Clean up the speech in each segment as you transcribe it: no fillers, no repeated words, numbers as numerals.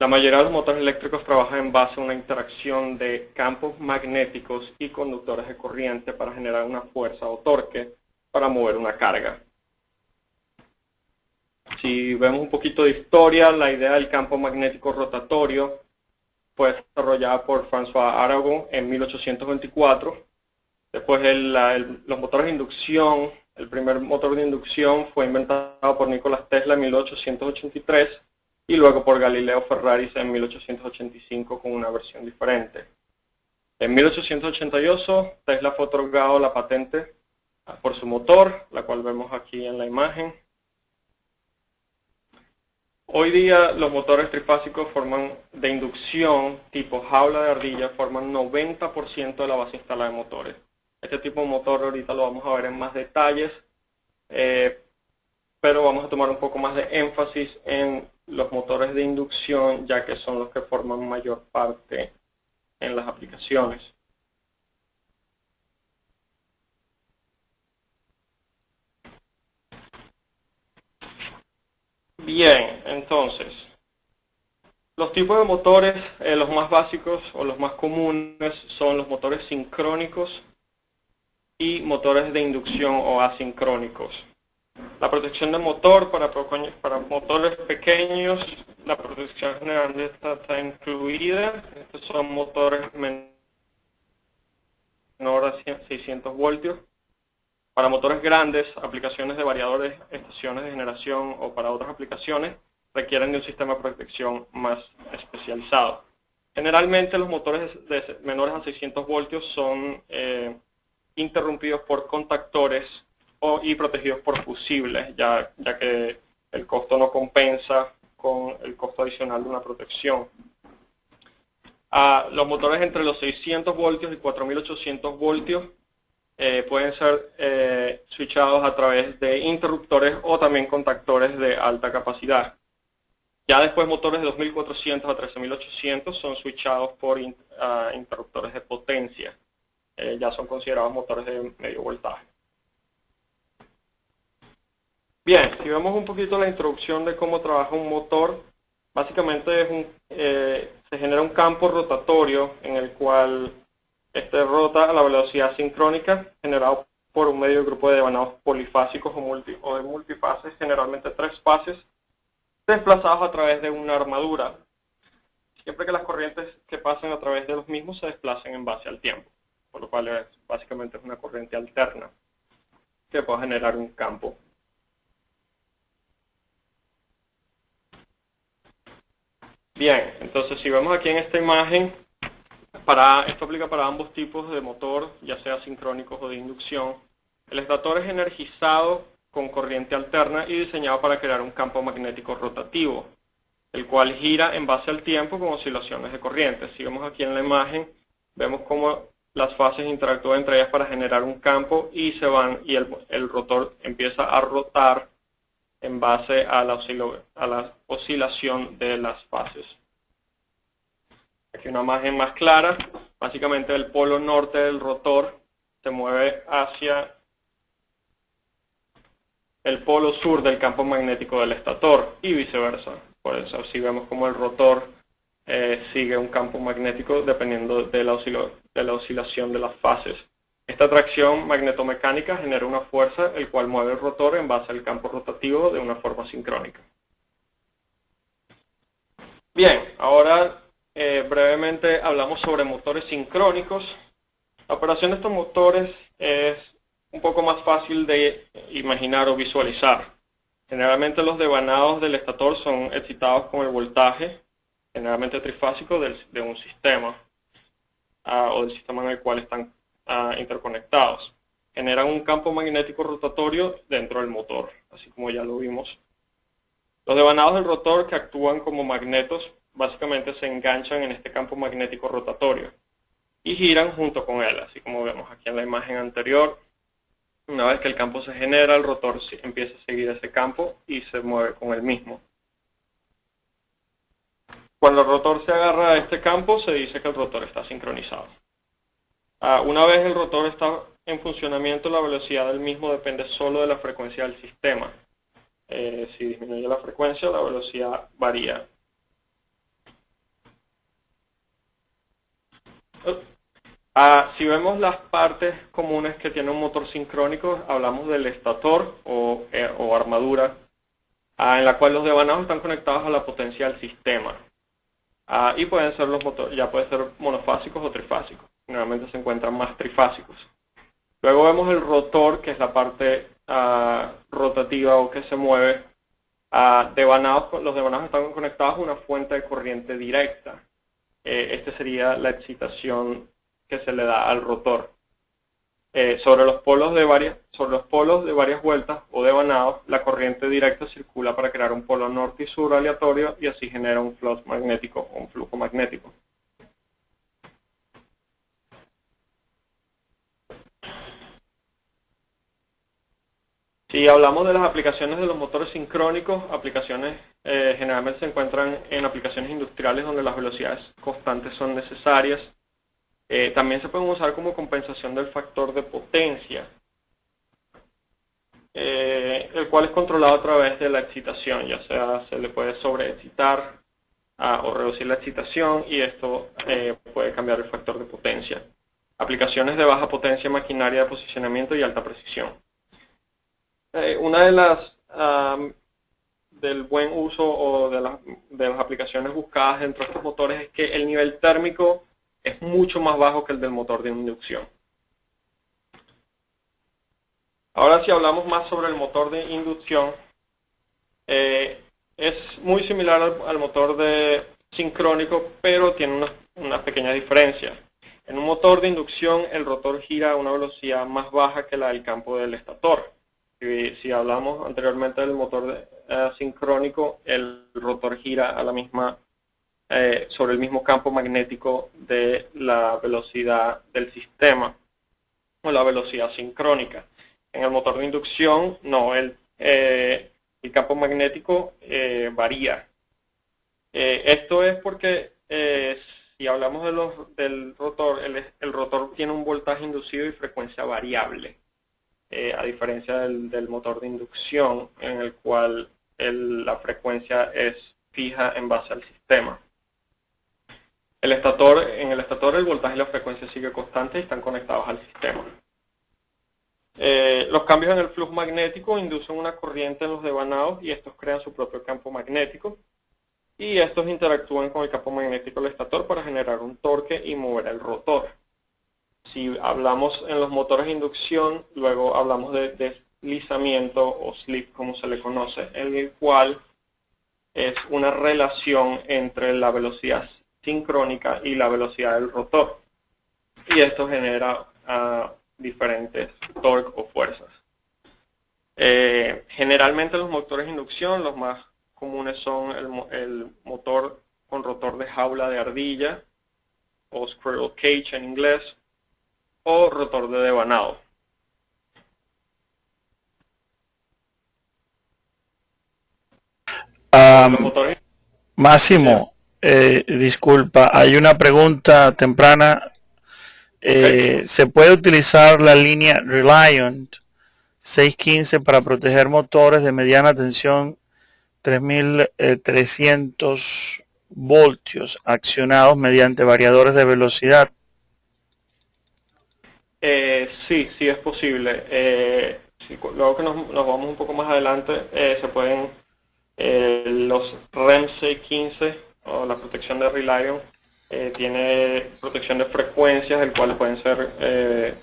La mayoría de los motores eléctricos trabajan en base a una interacción de campos magnéticos y conductores de corriente para generar una fuerza o torque para mover una carga. Si vemos un poquito de historia, la idea del campo magnético rotatorio fue desarrollada por François Arago en 1824. Después los motores de inducción, el primer motor de inducción fue inventado por Nikola Tesla en 1883 y luego por Galileo Ferraris en 1885 con una versión diferente. En 1888 Tesla fue otorgado la patente por su motor, la cual vemos aquí en la imagen. Hoy día los motores trifásicos de inducción tipo jaula de ardilla forman 90% de la base instalada de motores. Este tipo de motor ahorita lo vamos a ver en más detalles, pero vamos a tomar un poco más de énfasis en los motores de inducción, ya que son los que forman mayor parte en las aplicaciones. Bien, entonces, los tipos de motores, los más básicos o los más comunes son los motores sincrónicos y motores de inducción o asincrónicos. La protección del motor para motores pequeños, la protección generalmente está incluida. Estos son motores menores a 600 voltios. Para motores grandes, aplicaciones de variadores, estaciones de generación o para otras aplicaciones, requieren de un sistema de protección más especializado. Generalmente los motores menores a 600 voltios son interrumpidos por contactores y protegidos por fusibles, ya que el costo no compensa con el costo adicional de una protección. Los motores entre los 600 voltios y 4800 voltios pueden ser switchados a través de interruptores o también contactores de alta capacidad. Ya después motores de 2400 a 13800 son switchados por interruptores de potencia. Ya son considerados motores de medio voltaje. Bien, si vemos un poquito la introducción de cómo trabaja un motor, básicamente se genera un campo rotatorio en el cual rota a la velocidad sincrónica generado por un medio grupo de devanados polifásicos o de multifases, generalmente 3 fases, desplazados a través de una armadura, siempre que las corrientes que pasan a través de los mismos se desplacen en base al tiempo, por lo cual básicamente es una corriente alterna que puede generar un campo. Bien, entonces si vemos aquí en esta imagen, esto aplica para ambos tipos de motor, ya sea sincrónicos o de inducción. El estator es energizado con corriente alterna y diseñado para crear un campo magnético rotativo, el cual gira en base al tiempo con oscilaciones de corriente. Si vemos aquí en la imagen, vemos cómo las fases interactúan entre ellas para generar un campo y el rotor empieza a rotar en base a la oscilación de las fases. Aquí una imagen más clara, básicamente el polo norte del rotor se mueve hacia el polo sur del campo magnético del estator y viceversa. Por eso así vemos como el rotor sigue un campo magnético dependiendo de la oscilación de las fases. Esta atracción magnetomecánica genera una fuerza el cual mueve el rotor en base al campo rotativo de una forma sincrónica. Bien, ahora brevemente hablamos sobre motores sincrónicos. La operación de estos motores es un poco más fácil de imaginar o visualizar. Generalmente los devanados del estator son excitados con el voltaje, generalmente trifásico de un sistema o del sistema en el cual están interconectados. Generan un campo magnético rotatorio dentro del motor, así como ya lo vimos. Los devanados del rotor que actúan como magnetos básicamente se enganchan en este campo magnético rotatorio y giran junto con él, así como vemos aquí en la imagen anterior. Una vez que el campo se genera, el rotor empieza a seguir ese campo y se mueve con el mismo. Cuando el rotor se agarra a este campo, se dice que el rotor está sincronizado. Una vez el rotor está en funcionamiento, la velocidad del mismo depende solo de la frecuencia del sistema. Si disminuye la frecuencia, la velocidad varía. Si vemos las partes comunes que tiene un motor sincrónico, hablamos del estator o armadura, en la cual los devanados están conectados a la potencia del sistema. Y pueden ser los motores, ya pueden ser monofásicos o trifásicos. Generalmente se encuentran más trifásicos. Luego vemos el rotor, que es la parte rotativa o que se mueve. Los devanados están conectados a una fuente de corriente directa. Esta sería la excitación que se le da al rotor. Sobre los polos de varias vueltas o devanados, la corriente directa circula para crear un polo norte y sur aleatorio y así genera un flux magnético o un flujo magnético. Si hablamos de las aplicaciones de los motores sincrónicos, generalmente se encuentran en aplicaciones industriales donde las velocidades constantes son necesarias. También se pueden usar como compensación del factor de potencia, el cual es controlado a través de la excitación, ya sea se le puede sobreexcitar o reducir la excitación y esto puede cambiar el factor de potencia. Aplicaciones de baja potencia, maquinaria de posicionamiento y alta precisión. Una de las del buen uso o de las aplicaciones buscadas dentro de estos motores es que el nivel térmico es mucho más bajo que el del motor de inducción. Ahora si hablamos más sobre el motor de inducción, es muy similar al motor de sincrónico, pero tiene una pequeña diferencia. En un motor de inducción el rotor gira a una velocidad más baja que la del campo del estator. Si hablamos anteriormente del motor sincrónico, el rotor gira a la misma sobre el mismo campo magnético de la velocidad del sistema o la velocidad sincrónica. En el motor de inducción, no, el campo magnético varía. Esto es porque si hablamos del rotor, el rotor tiene un voltaje inducido y frecuencia variable, a diferencia del motor de inducción, en el cual la frecuencia es fija en base al sistema. En el estator el voltaje y la frecuencia sigue constante y están conectados al sistema. Los cambios en el flujo magnético inducen una corriente en los devanados y estos crean su propio campo magnético. Y estos interactúan con el campo magnético del estator para generar un torque y mover el rotor. Si hablamos en los motores de inducción, luego hablamos de deslizamiento o slip, como se le conoce, en el cual es una relación entre la velocidad sincrónica y la velocidad del rotor. Y esto genera diferentes torque o fuerzas. Generalmente los motores de inducción, los más comunes son el motor con rotor de jaula de ardilla, o squirrel cage en inglés, o rotor de devanado. Máximo, disculpa, hay una pregunta temprana. Okay. ¿Se puede utilizar la línea Reliant 615 para proteger motores de mediana tensión 3300 voltios accionados mediante variadores de velocidad? Sí es posible. Luego que nos vamos un poco más adelante, se pueden los REM 615 o la protección de Reliant tiene protección de frecuencias, el cual pueden ser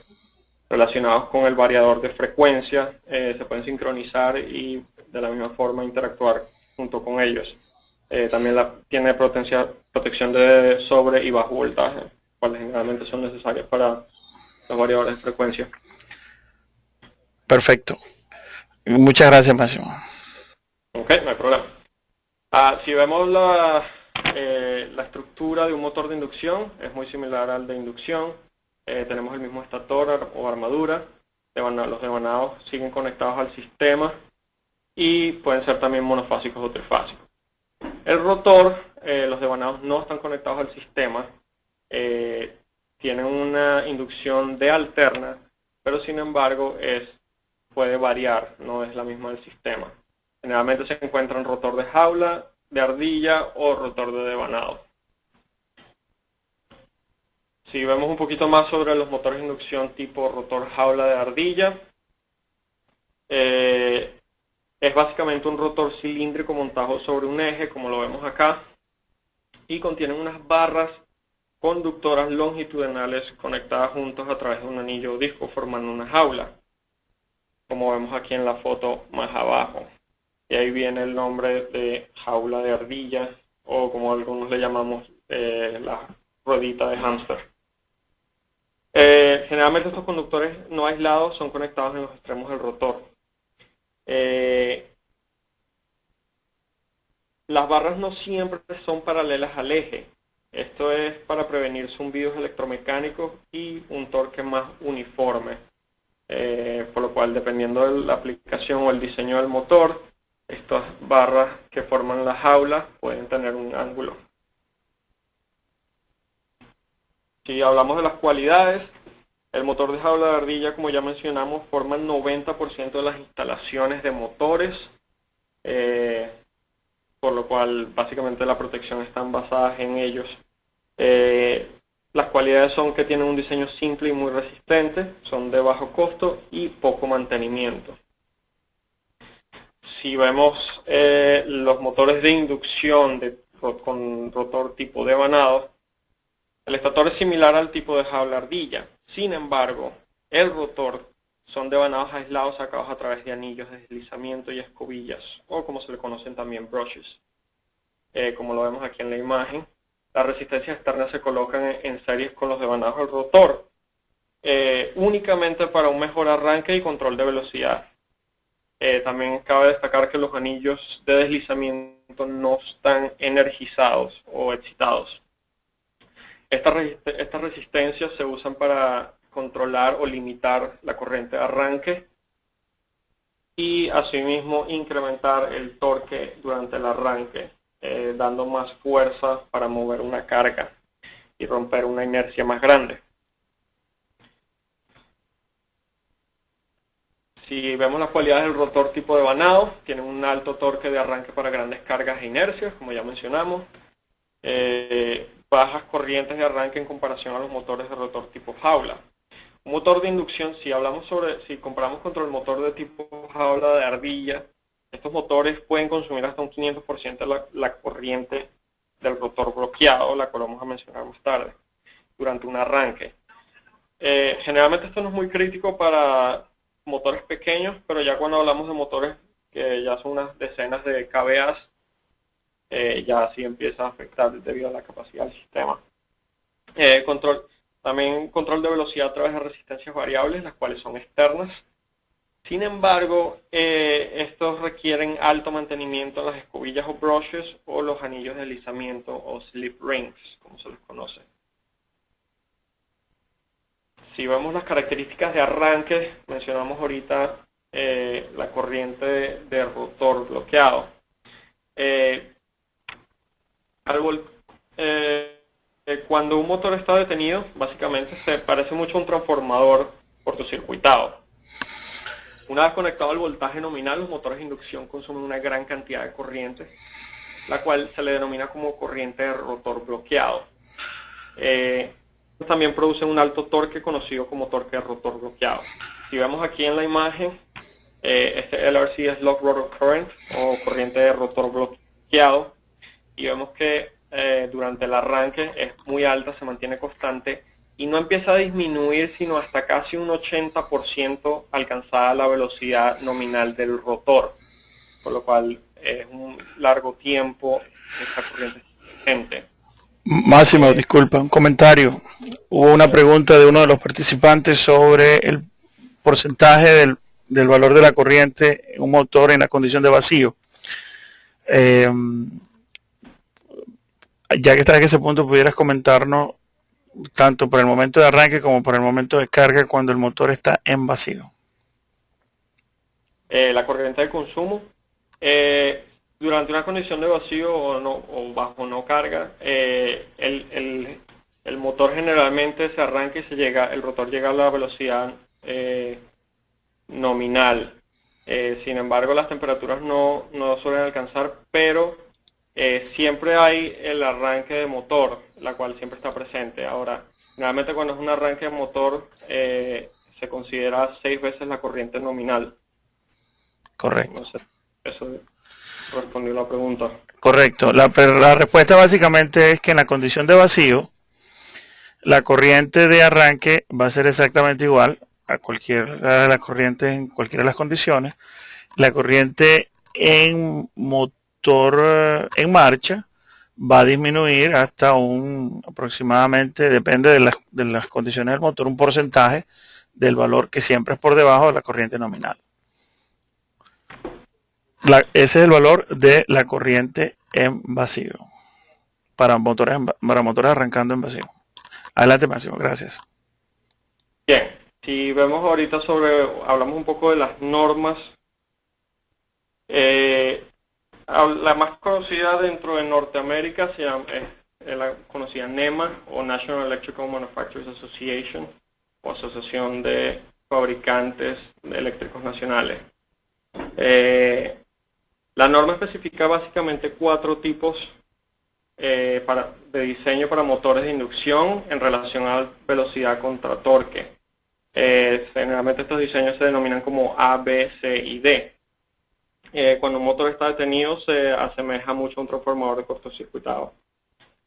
relacionados con el variador de frecuencia, se pueden sincronizar y de la misma forma interactuar junto con ellos. También tiene protección de sobre y bajo voltaje, cuales generalmente son necesarias para los variadores de frecuencia. Perfecto. Muchas gracias, Máximo. Ok, no hay problema. Si vemos la estructura de un motor de inducción, es muy similar al de inducción. Tenemos el mismo estator o armadura. Los devanados siguen conectados al sistema y pueden ser también monofásicos o trifásicos. El rotor, los devanados no están conectados al sistema. Tienen una inducción de alterna, pero sin embargo puede variar, no es la misma del sistema. Generalmente se encuentra en rotor de jaula, de ardilla o rotor de devanado. Si vemos un poquito más sobre los motores de inducción tipo rotor jaula de ardilla, es básicamente un rotor cilíndrico montado sobre un eje, como lo vemos acá, y contienen unas barras conductoras longitudinales conectadas juntos a través de un anillo o disco formando una jaula, como vemos aquí en la foto más abajo. Y ahí viene el nombre de jaula de ardilla, o como algunos le llamamos, la ruedita de hámster. Generalmente estos conductores no aislados son conectados en los extremos del rotor. Las barras no siempre son paralelas al eje. Esto es para prevenir zumbidos electromecánicos y un torque más uniforme. Por lo cual, dependiendo de la aplicación o el diseño del motor, estas barras que forman la jaula pueden tener un ángulo. Si hablamos de las cualidades, el motor de jaula de ardilla, como ya mencionamos, forma el 90% de las instalaciones de motores, por lo cual básicamente la protección están basadas en ellos. Las cualidades son que tienen un diseño simple y muy resistente, son de bajo costo y poco mantenimiento. Si vemos los motores de inducción con rotor tipo devanado, el estator es similar al tipo de jaula ardilla. Sin embargo, el rotor son devanados aislados sacados a través de anillos de deslizamiento y escobillas, o como se le conocen también brushes. Como lo vemos aquí en la imagen, las resistencias externas se colocan en series con los devanados del rotor, únicamente para un mejor arranque y control de velocidad. También cabe destacar que los anillos de deslizamiento no están energizados o excitados. Estas resistencias se usan para controlar o limitar la corriente de arranque y asimismo incrementar el torque durante el arranque, dando más fuerza para mover una carga y romper una inercia más grande. Si vemos las cualidades del rotor tipo devanado, tiene un alto torque de arranque para grandes cargas e inercias, como ya mencionamos. Bajas corrientes de arranque en comparación a los motores de rotor tipo jaula. Un motor de inducción, si comparamos contra el motor de tipo jaula de ardilla, estos motores pueden consumir hasta un 500% de la corriente del rotor bloqueado, la cual vamos a mencionar más tarde, durante un arranque. Generalmente esto no es muy crítico para motores pequeños, pero ya cuando hablamos de motores que ya son unas decenas de kVA, ya sí empieza a afectar debido a la capacidad del sistema. También control de velocidad a través de resistencias variables, las cuales son externas. Sin embargo, estos requieren alto mantenimiento en las escobillas o brushes o los anillos de deslizamiento o slip rings, como se les conoce. Si vemos las características de arranque, mencionamos ahorita la corriente de rotor bloqueado. Cuando un motor está detenido, básicamente se parece mucho a un transformador cortocircuitado. Una vez conectado al voltaje nominal, los motores de inducción consumen una gran cantidad de corriente, la cual se le denomina como corriente de rotor bloqueado. También producen un alto torque conocido como torque de rotor bloqueado. Si vemos aquí en la imagen, este LRC es Lock Rotor Current o corriente de rotor bloqueado, y vemos que durante el arranque es muy alta, se mantiene constante y no empieza a disminuir sino hasta casi un 80% alcanzada la velocidad nominal del rotor, por lo cual es un largo tiempo esta corriente existente. Máximo, disculpa, un comentario. Hubo una pregunta de uno de los participantes sobre el porcentaje del valor de la corriente en un motor en la condición de vacío. Ya que estás en ese punto, pudieras comentarnos tanto por el momento de arranque como por el momento de carga cuando el motor está en vacío. La corriente de consumo. Durante una condición de vacío o bajo no carga, el motor generalmente se arranca y el rotor llega a la velocidad nominal. Sin embargo, las temperaturas no suelen alcanzar, pero siempre hay el arranque de motor, la cual siempre está presente. Ahora, Generalmente cuando es un arranque de motor se considera 6 veces la corriente nominal. Correcto. No sé, eso respondió la pregunta. Correcto. La respuesta básicamente es que en la condición de vacío, la corriente de arranque va a ser exactamente igual a cualquiera de las corrientes en cualquiera de las condiciones. La corriente en motor en marcha va a disminuir hasta aproximadamente, depende de las condiciones del motor, un porcentaje del valor que siempre es por debajo de la corriente nominal. Ese es el valor de la corriente en vacío para motores arrancando en vacío. Adelante, Máximo, gracias. Bien, si vemos ahorita hablamos un poco de las normas. La más conocida dentro de Norteamérica es la conocida NEMA, o National Electrical Manufacturers Association, o Asociación de Fabricantes Eléctricos Nacionales. La norma especifica básicamente 4 tipos de diseño para motores de inducción en relación a velocidad contra torque. Generalmente estos diseños se denominan como A, B, C y D. Cuando un motor está detenido se asemeja mucho a un transformador de cortocircuitado.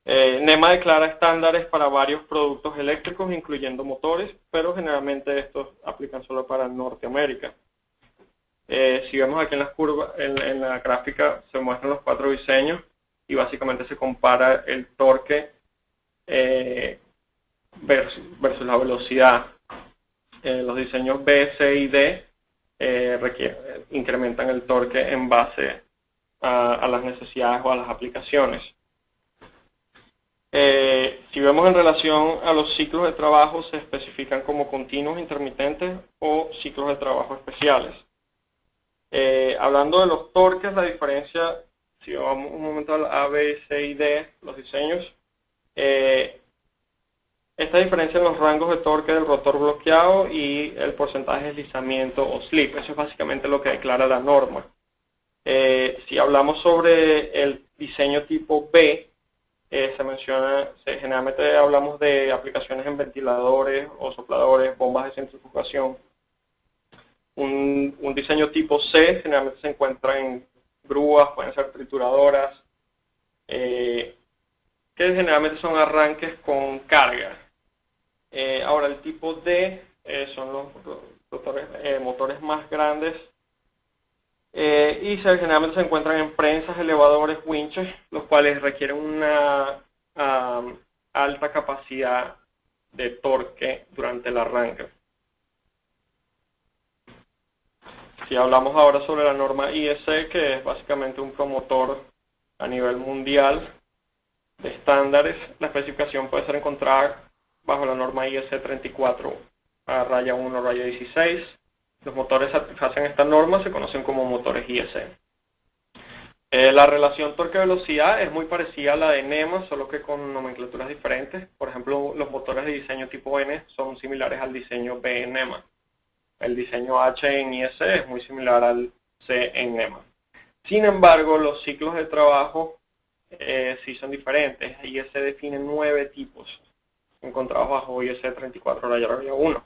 NEMA declara estándares para varios productos eléctricos, incluyendo motores, pero generalmente estos aplican solo para Norteamérica. Si vemos aquí en las curvas, en la gráfica se muestran los 4 diseños y básicamente se compara el torque versus la velocidad. Los diseños B, C y D incrementan el torque en base a las necesidades o a las aplicaciones. Si vemos en relación a los ciclos de trabajo, se especifican como continuos, intermitentes o ciclos de trabajo especiales. Hablando de los torques, la diferencia, si vamos un momento al A, B, C y D, los diseños, esta diferencia en los rangos de torque del rotor bloqueado y el porcentaje de deslizamiento o slip, eso es básicamente lo que declara la norma. Si hablamos sobre el diseño tipo B, generalmente hablamos de aplicaciones en ventiladores o sopladores, bombas de centrifugación. Un diseño tipo C generalmente se encuentra en grúas, pueden ser trituradoras, que generalmente son arranques con carga. Ahora el tipo D son los motores más grandes y generalmente se encuentran en prensas, elevadores, winches, los cuales requieren una alta capacidad de torque durante el arranque. Si hablamos ahora sobre la norma IEC, que es básicamente un promotor a nivel mundial de estándares, la especificación puede ser encontrada bajo la norma IEC 34/1/16. Los motores que satisfacen esta norma se conocen como motores IEC. La relación torque-velocidad es muy parecida a la de NEMA, solo que con nomenclaturas diferentes. Por ejemplo, los motores de diseño tipo N son similares al diseño B en NEMA. El diseño H en IEC es muy similar al C en NEMA. Sin embargo, los ciclos de trabajo sí son diferentes. IEC define 9 tipos encontrados bajo IEC 34/1.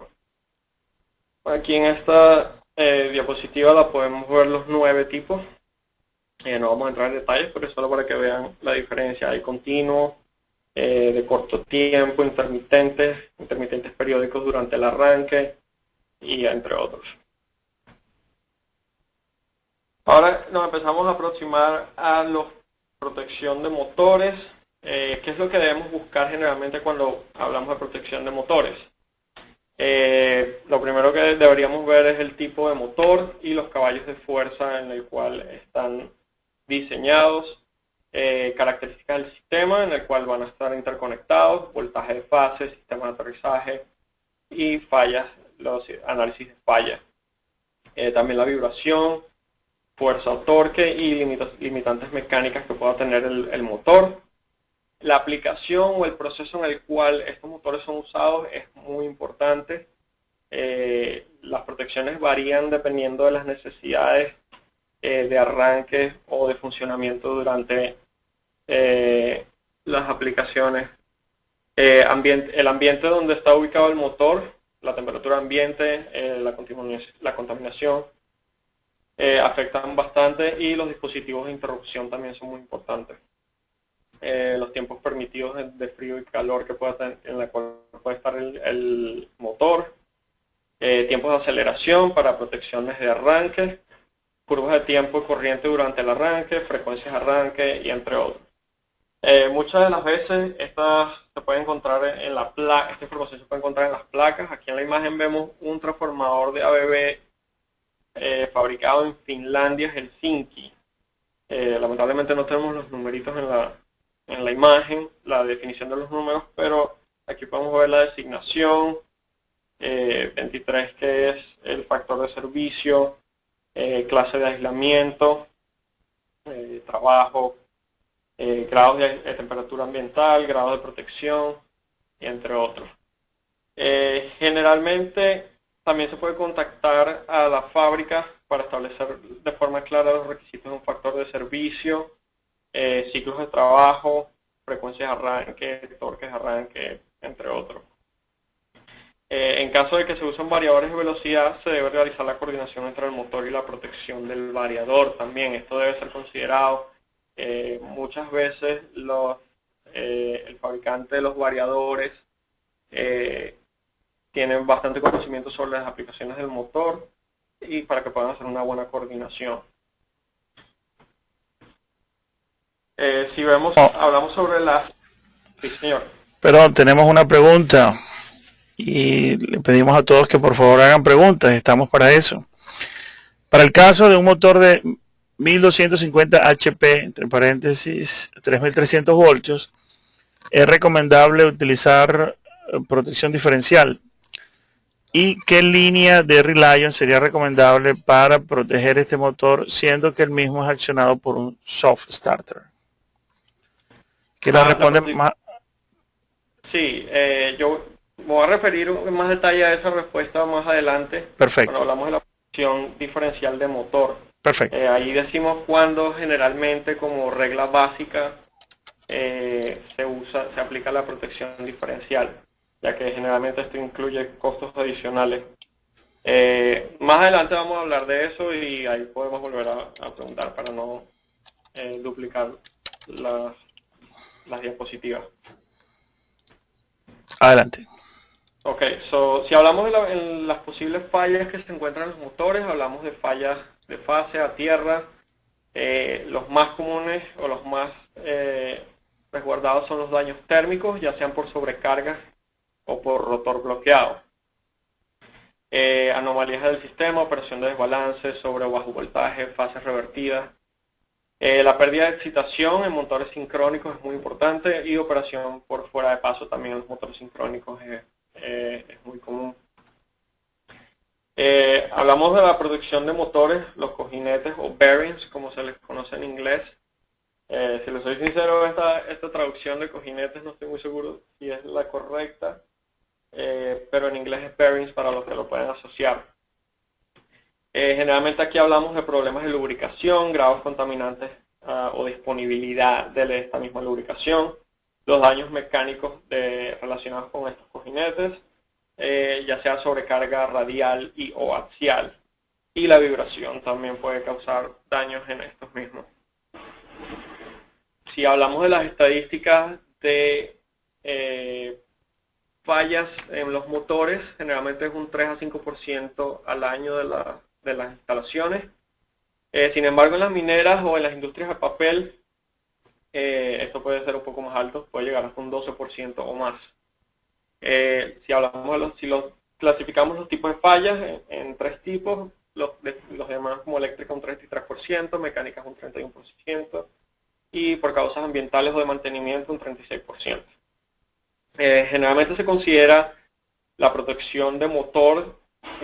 Aquí en esta diapositiva la podemos ver los 9 tipos. No vamos a entrar en detalles, pero es solo para que vean la diferencia. Hay continuos, de corto tiempo, intermitentes periódicos durante el arranque, y entre otros. Ahora nos empezamos a aproximar a la protección de motores. ¿Qué es lo que debemos buscar generalmente cuando hablamos de protección de motores? Lo primero que deberíamos ver es el tipo de motor y los caballos de fuerza en el cual están diseñados, características del sistema en el cual van a estar interconectados, voltaje de fase, sistema de aterrizaje y fallas, los análisis de fallas. También la vibración, fuerza o torque y limitantes mecánicas que pueda tener el motor. La aplicación o el proceso en el cual estos motores son usados es muy importante. Las protecciones varían dependiendo de las necesidades de arranque o de funcionamiento durante las aplicaciones El ambiente donde está ubicado el motor, la temperatura ambiente, la contaminación, afectan bastante, y los dispositivos de interrupción también son muy importantes. Los tiempos permitidos de frío y calor que pueda tener, en la cual puede estar el motor, tiempos de aceleración para protecciones de arranque, curvas de tiempo corriente durante el arranque, frecuencias de arranque y entre otros. Muchas de las veces esta información se puede encontrar en las placas. Aquí en la imagen vemos un transformador de ABB fabricado en Finlandia, Helsinki. Lamentablemente no tenemos los numeritos en la imagen, la definición de los números, pero aquí podemos ver la designación, 23, que es el factor de servicio, clase de aislamiento, trabajo, grados de temperatura ambiental, grados de protección, y entre otros. Generalmente también se puede contactar a la fábrica para establecer de forma clara los requisitos de un factor de servicio, ciclos de trabajo, frecuencias de arranque, torques de arranque, entre otros. En caso de que se usen variadores de velocidad, se debe realizar la coordinación entre el motor y la protección del variador también. Esto debe ser considerado. Muchas veces el fabricante de los variadores tienen bastante conocimiento sobre las aplicaciones del motor y para que puedan hacer una buena coordinación. Si vemos, hablamos sobre las... Sí, señor. Perdón, tenemos una pregunta y le pedimos a todos que por favor hagan preguntas, estamos para eso. Para el caso de un motor de 1250 HP, entre paréntesis 3300 voltios, es recomendable utilizar protección diferencial. ¿Y qué línea de Reliant sería recomendable para proteger este motor, siendo que el mismo es accionado por un soft starter? ¿Quién la responde más? Sí, yo me voy a referir en más detalle a esa respuesta más adelante. Perfecto. Cuando hablamos de la protección diferencial de motor. Perfecto. Ahí decimos cuando generalmente, como regla básica, se aplica la protección diferencial, ya que generalmente esto incluye costos adicionales. Más adelante vamos a hablar de eso y ahí podemos volver a preguntar para no duplicar las diapositivas. Adelante. Ok, si hablamos de las posibles fallas que se encuentran en los motores, hablamos de fallas de fase a tierra. Los más comunes o los más resguardados son los daños térmicos, ya sean por sobrecarga o por rotor bloqueado. Anomalías del sistema, operación de desbalance, sobre o bajo voltaje, fases revertidas. La pérdida de excitación en motores sincrónicos es muy importante, y operación por fuera de paso también en los motores sincrónicos es muy común. Hablamos de la producción de motores, los cojinetes o bearings, como se les conoce en inglés. Si les soy sincero, esta traducción de cojinetes no estoy muy seguro si es la correcta, pero en inglés es bearings para los que lo pueden asociar. Generalmente aquí hablamos de problemas de lubricación, grados contaminantes o disponibilidad de esta misma lubricación, los daños mecánicos relacionados con estos cojinetes, ya sea sobrecarga radial o axial, y la vibración también puede causar daños en estos mismos. Si hablamos de las estadísticas de fallas en los motores, generalmente es un 3 a 5% al año de las instalaciones. Sin embargo, en las mineras o en las industrias de papel, esto puede ser un poco más alto, puede llegar hasta un 12% o más. Si clasificamos los tipos de fallas en tres tipos, los demás como eléctrica un 33%, mecánicas un 31%, y por causas ambientales o de mantenimiento un 36%. Generalmente se considera la protección de motor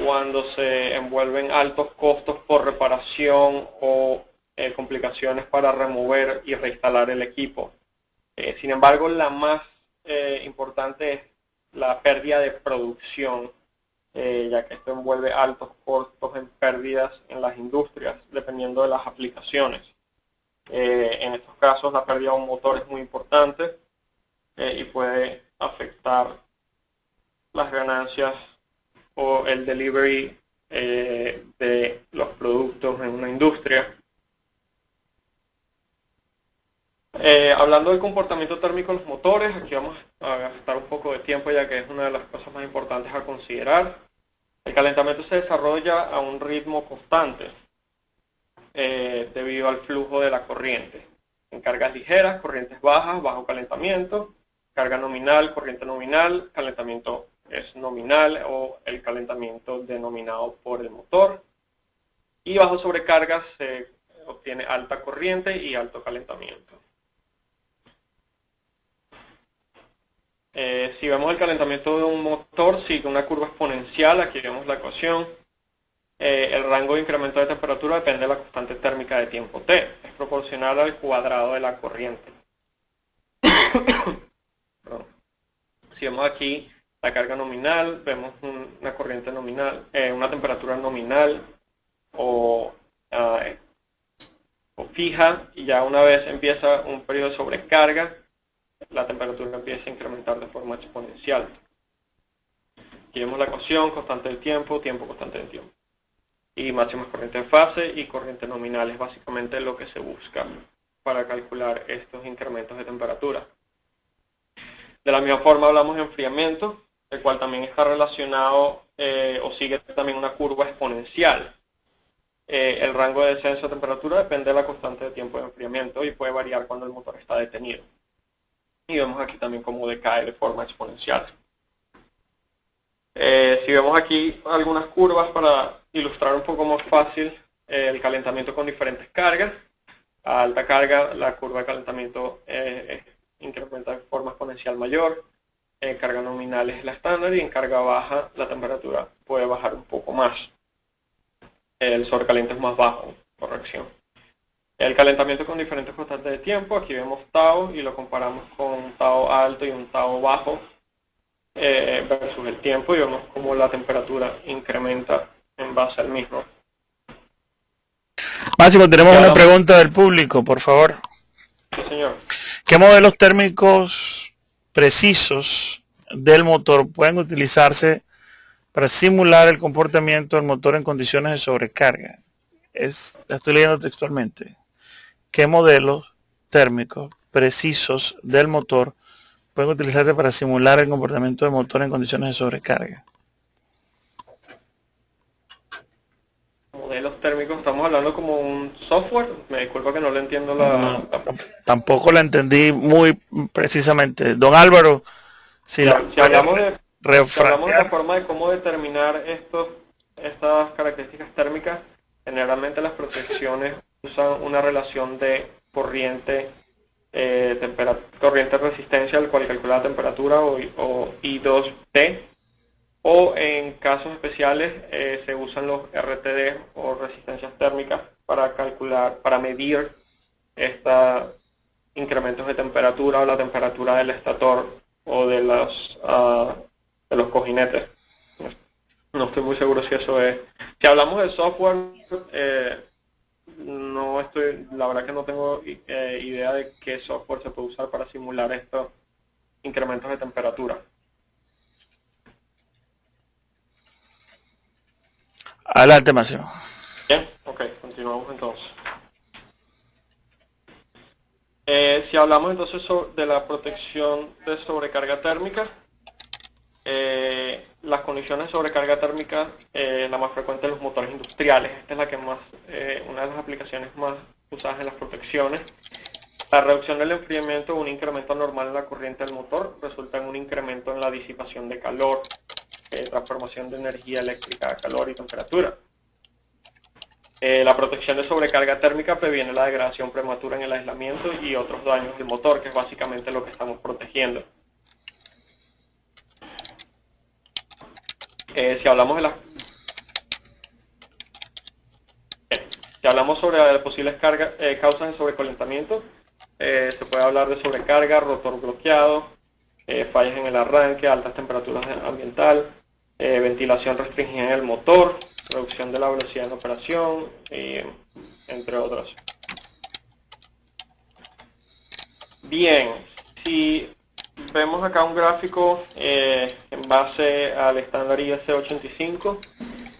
cuando se envuelven altos costos por reparación o complicaciones para remover y reinstalar el equipo. Sin embargo, la más importante es la pérdida de producción, ya que esto envuelve altos costos en pérdidas en las industrias, dependiendo de las aplicaciones. En estos casos, la pérdida de un motor es muy importante y puede afectar las ganancias o el delivery de los productos en una industria. Hablando del comportamiento térmico de los motores, aquí vamos a gastar un poco de tiempo ya que es una de las cosas más importantes a considerar. El calentamiento se desarrolla a un ritmo constante debido al flujo de la corriente. En cargas ligeras, corrientes bajas, bajo calentamiento, carga nominal, corriente nominal, calentamiento es nominal o el calentamiento denominado por el motor. Y bajo sobrecargas se obtiene alta corriente y alto calentamiento. Si vemos el calentamiento de un motor, sigue una curva exponencial. Aquí vemos la ecuación. El rango de incremento de temperatura depende de la constante térmica de tiempo T. Es proporcional al cuadrado de la corriente. Si vemos aquí la carga nominal, vemos una corriente nominal, una temperatura nominal o fija, y ya una vez empieza un periodo de sobrecarga, la temperatura empieza a incrementar de forma exponencial. Aquí vemos la ecuación, constante del tiempo, tiempo constante del tiempo. Y máximas corriente de fase y corriente nominal es básicamente lo que se busca para calcular estos incrementos de temperatura. De la misma forma hablamos de enfriamiento, el cual también está relacionado o sigue también una curva exponencial. El rango de descenso de temperatura depende de la constante de tiempo de enfriamiento y puede variar cuando el motor está detenido. Y vemos aquí también cómo decae de forma exponencial. Si vemos aquí algunas curvas para ilustrar un poco más fácil el calentamiento con diferentes cargas. A alta carga la curva de calentamiento incrementa de forma exponencial mayor. En carga nominal es la estándar y en carga baja la temperatura puede bajar un poco más. El sobrecaliente es más bajo, corrección. El calentamiento con diferentes constantes de tiempo, aquí vemos tau y lo comparamos con un tau alto y un tau bajo versus el tiempo y vemos cómo la temperatura incrementa en base al mismo. Máximo, tenemos una pregunta del público, por favor. Sí, señor. ¿Qué modelos térmicos precisos del motor pueden utilizarse para simular el comportamiento del motor en condiciones de sobrecarga? Estoy leyendo textualmente. ¿Qué modelos térmicos precisos del motor pueden utilizarse para simular el comportamiento del motor en condiciones de sobrecarga? Modelos térmicos, estamos hablando como un software. Me disculpa que no le entiendo tampoco la entendí muy precisamente. Don Álvaro, si hablamos de la forma de cómo determinar estas características térmicas, generalmente las protecciones usan una relación de corriente resistencia al cual calcula la temperatura o I2T, o en casos especiales se usan los RTD o resistencias térmicas para medir estos incrementos de temperatura o la temperatura del estator o de los cojinetes. No estoy muy seguro si eso es. Si hablamos de software, la verdad que no tengo idea de qué software se puede usar para simular estos incrementos de temperatura. Adelante, Máximo. Bien, ok, continuamos entonces. Si hablamos entonces de la protección de sobrecarga térmica, las condiciones de sobrecarga térmica, la más frecuente en los motores industriales. Esta es la que más, una de las aplicaciones más usadas en las protecciones. La reducción del enfriamiento o un incremento normal en la corriente del motor resulta en un incremento en la disipación de calor, transformación de energía eléctrica a calor y temperatura. La protección de sobrecarga térmica previene la degradación prematura en el aislamiento y otros daños del motor, que es básicamente lo que estamos protegiendo. Si hablamos sobre las posibles causas de sobrecalentamiento, se puede hablar de sobrecarga, rotor bloqueado, fallas en el arranque, altas temperaturas ambiental, ventilación restringida en el motor, reducción de la velocidad en operación, entre otros. Bien, si Vemos acá un gráfico en base al estándar IS-85.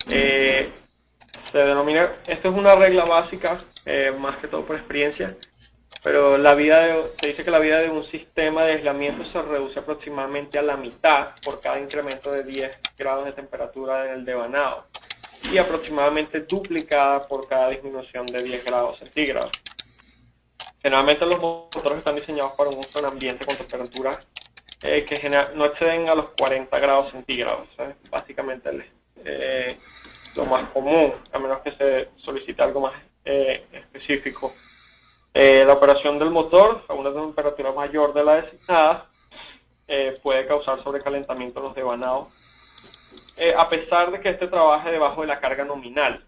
Se denomina, esto es una regla básica, más que todo por experiencia, pero se dice que la vida de un sistema de aislamiento se reduce aproximadamente a la mitad por cada incremento de 10 grados de temperatura en el devanado y aproximadamente duplicada por cada disminución de 10 grados centígrados. Generalmente los motores están diseñados para un uso en ambiente con temperaturas que no exceden a los 40 grados centígrados. Básicamente lo más común, a menos que se solicite algo más específico. La operación del motor a una temperatura mayor de la designada puede causar sobrecalentamiento en los devanados, a pesar de que este trabaje debajo de la carga nominal,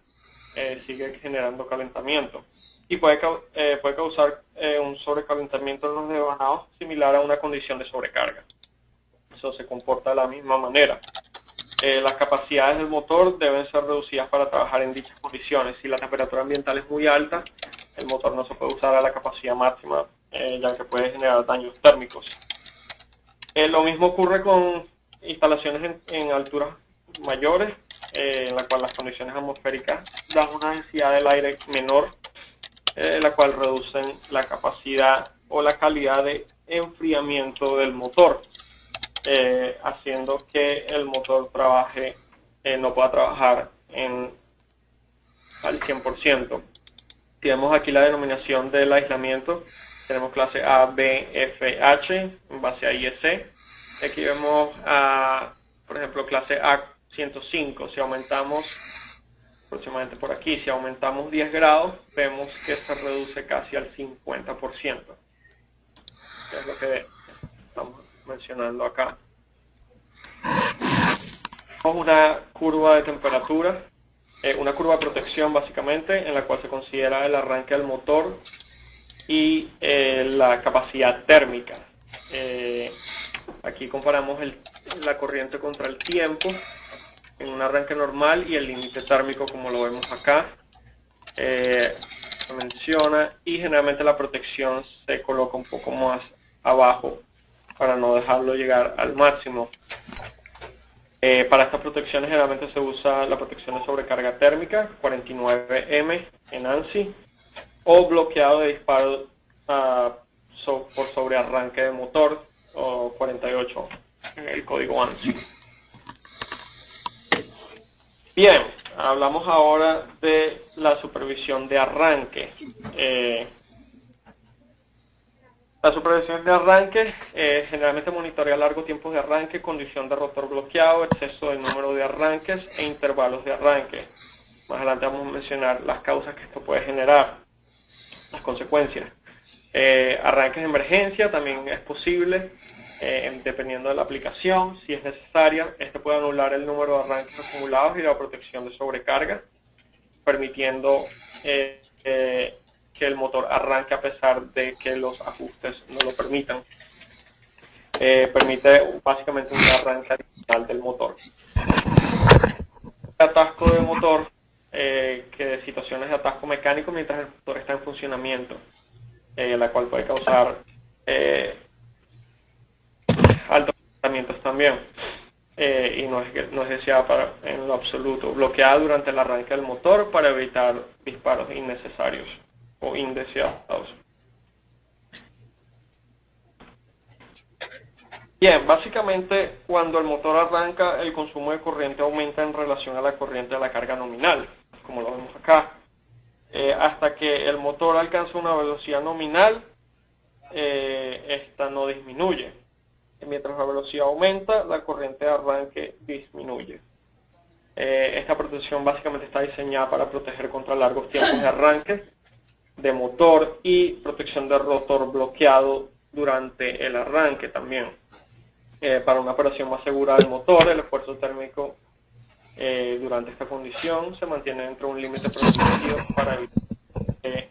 sigue generando calentamiento. Y puede causar un sobrecalentamiento en los devanados similar a una condición de sobrecarga. Eso se comporta de la misma manera. Las capacidades del motor deben ser reducidas para trabajar en dichas condiciones. Si la temperatura ambiental es muy alta, el motor no se puede usar a la capacidad máxima, ya que puede generar daños térmicos. Lo mismo ocurre con instalaciones en alturas mayores, en la cual las condiciones atmosféricas dan una densidad del aire menor, la cual reducen la capacidad o la calidad de enfriamiento del motor, haciendo que el motor no pueda trabajar al 100%. Si vemos aquí la denominación del aislamiento, tenemos clase A, B, F, H en base a IEC. Aquí vemos, por ejemplo, clase A105. Si aumentamos aproximadamente por aquí, si aumentamos 10 grados, vemos que se reduce casi al 50%, que es lo que estamos mencionando acá. Tenemos una curva de temperatura, una curva de protección básicamente, en la cual se considera el arranque del motor y la capacidad térmica. Aquí comparamos la corriente contra el tiempo en un arranque normal y el límite térmico, como lo vemos acá. Se menciona, y generalmente la protección se coloca un poco más abajo para no dejarlo llegar al máximo. Para estas protecciones generalmente se usa la protección de sobrecarga térmica, 49M en ANSI, o bloqueado de disparo por sobrearranque de motor, o 48 en el código ANSI. Bien, hablamos ahora de la supervisión de arranque. La supervisión de arranque generalmente monitorea largos tiempos de arranque, condición de rotor bloqueado, exceso de número de arranques e intervalos de arranque. Más adelante vamos a mencionar las causas que esto puede generar, las consecuencias. Arranques de emergencia también es posible, dependiendo de la aplicación, si es necesaria. Este puede anular el número de arranques acumulados y la protección de sobrecarga, permitiendo que el motor arranque a pesar de que los ajustes no lo permitan. Permite básicamente un arranque adicional del motor. Atasco de motor, que situaciones de atasco mecánico mientras el motor está en funcionamiento, la cual puede causar altos calentamientos también, y no es deseada en lo absoluto. Bloqueada durante el arranque del motor para evitar disparos innecesarios o indeseados. Bien, básicamente cuando el motor arranca, el consumo de corriente aumenta en relación a la corriente de la carga nominal, como lo vemos acá. Hasta que el motor alcanza una velocidad nominal, esta no disminuye. Mientras la velocidad aumenta, la corriente de arranque disminuye. Esta protección básicamente está diseñada para proteger contra largos tiempos de arranque de motor y protección del rotor bloqueado durante el arranque también. Para una operación más segura del motor, el esfuerzo térmico durante esta condición se mantiene dentro de un límite permitido para evitar que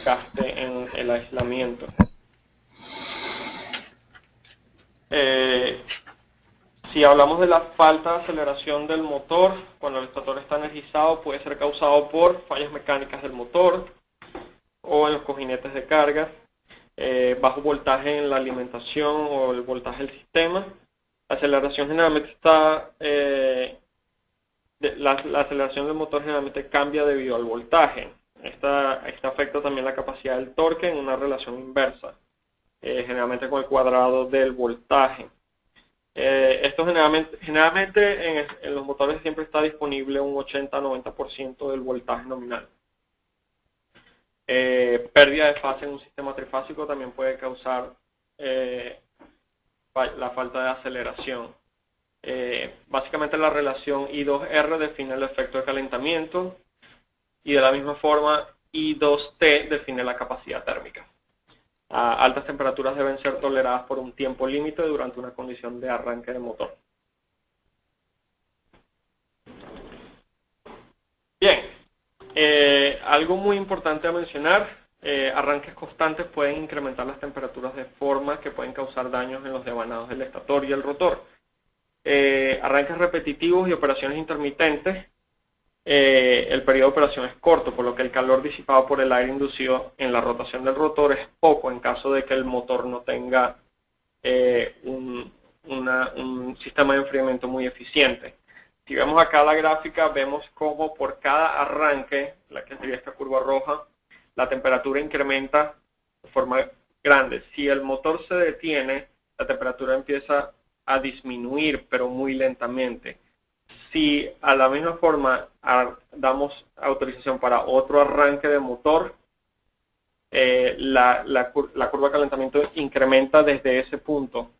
gaste en el aislamiento. Si hablamos de la falta de aceleración del motor, cuando el motor está energizado, puede ser causado por fallas mecánicas del motor o en los cojinetes de carga, bajo voltaje en la alimentación o el voltaje del sistema. La aceleración generalmente está, la aceleración del motor generalmente cambia debido al voltaje. Esta afecta también la capacidad del torque en una relación inversa, generalmente con el cuadrado del voltaje. Esto generalmente en los motores siempre está disponible un 80-90% del voltaje nominal. Pérdida de fase en un sistema trifásico también puede causar la falta de aceleración. Básicamente la relación I2R define el efecto de calentamiento y de la misma forma I2T define la capacidad térmica. A altas temperaturas deben ser toleradas por un tiempo límite durante una condición de arranque de motor. Bien, algo muy importante a mencionar, arranques constantes pueden incrementar las temperaturas de forma que pueden causar daños en los devanados del estator y el rotor. Arranques repetitivos y operaciones intermitentes, el periodo de operación es corto, por lo que el calor disipado por el aire inducido en la rotación del rotor es poco en caso de que el motor no tenga un sistema de enfriamiento muy eficiente. Si vemos acá la gráfica, vemos cómo por cada arranque, la que sería esta curva roja, la temperatura incrementa de forma grande. Si el motor se detiene, la temperatura empieza a disminuir, pero muy lentamente. Si a la misma forma damos autorización para otro arranque de motor, la curva de calentamiento incrementa desde ese punto.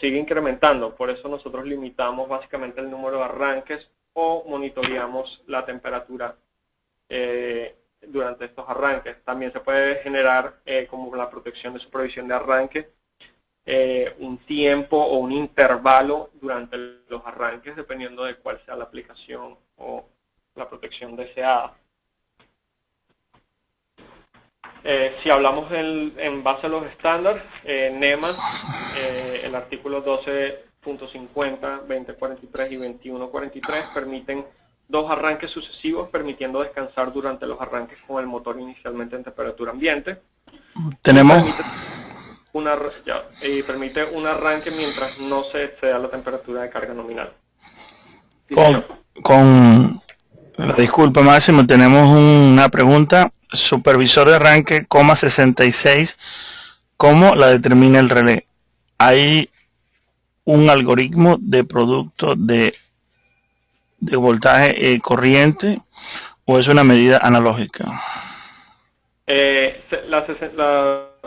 Sigue incrementando, por eso nosotros limitamos básicamente el número de arranques o monitoreamos la temperatura durante estos arranques. También se puede generar, como la protección de supervisión de arranque, un tiempo o un intervalo durante los arranques, dependiendo de cuál sea la aplicación o la protección deseada. Si hablamos en base a los estándares, NEMA, el artículo 12.50, 2043 y 2143 permiten dos arranques sucesivos, permitiendo descansar durante los arranques con el motor inicialmente en temperatura ambiente. Tenemos... permite un arranque mientras no se exceda la temperatura de carga nominal. Disculpa, Máximo, tenemos una pregunta. Supervisor de arranque, 66, ¿cómo la determina el relé? ¿Hay un algoritmo de producto de voltaje corriente o es una medida analógica? La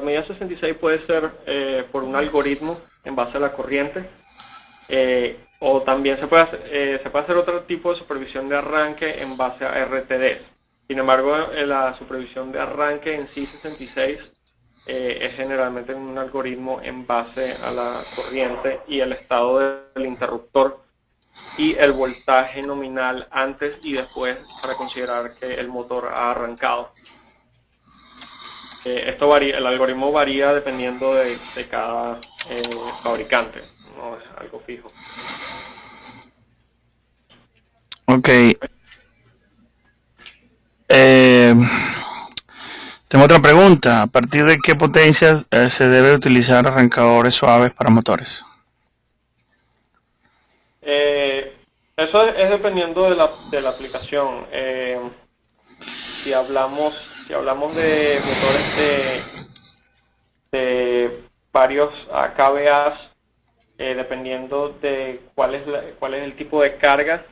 medida 66 puede ser por un algoritmo en base a la corriente, o también se puede hacer otro tipo de supervisión de arranque en base a RTD. Sin embargo, la supervisión de arranque en sí 66 es generalmente un algoritmo en base a la corriente y el estado del interruptor y el voltaje nominal antes y después para considerar que el motor ha arrancado. Esto varía, el algoritmo varía dependiendo de cada fabricante, no es algo fijo. Ok. Tengo otra pregunta. ¿A partir de qué potencia se debe utilizar arrancadores suaves para motores? Eso es dependiendo de la aplicación. Si hablamos de motores de varios kVA, dependiendo de cuál es el tipo de carga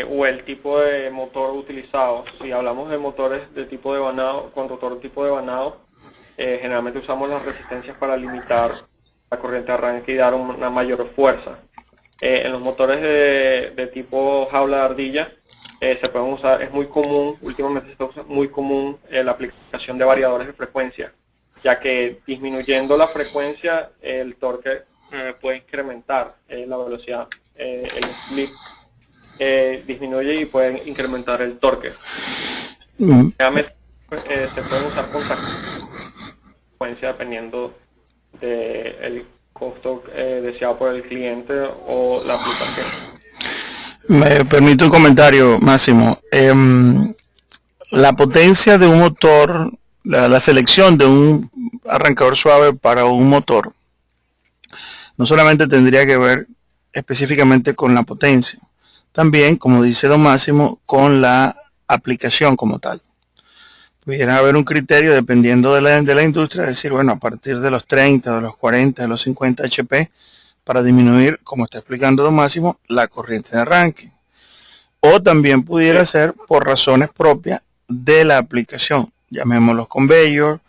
o el tipo de motor utilizado. Si hablamos de motores de tipo de vanado, con rotor de tipo de vanado, generalmente usamos las resistencias para limitar la corriente de arranque y dar una mayor fuerza. En los motores de tipo jaula de ardilla, se pueden usar, es muy común, últimamente se usa muy común la aplicación de variadores de frecuencia, ya que disminuyendo la frecuencia, el torque puede incrementar la velocidad, el slip disminuye y puede incrementar el torque. Realmente se pueden usar con frecuencia dependiendo del costo deseado por el cliente o la aplicación. Me permite un comentario, Máximo. La potencia de un motor la selección de un arrancador suave para un motor no solamente tendría que ver específicamente con la potencia, también, como dice don Máximo, con la aplicación como tal. Pudiera haber un criterio dependiendo de la industria, decir, bueno, a partir de los 30, de los 40, de los 50 HP, para disminuir, como está explicando don Máximo, la corriente de arranque. O también pudiera Sí, ser por razones propias de la aplicación, llamémoslos conveyor,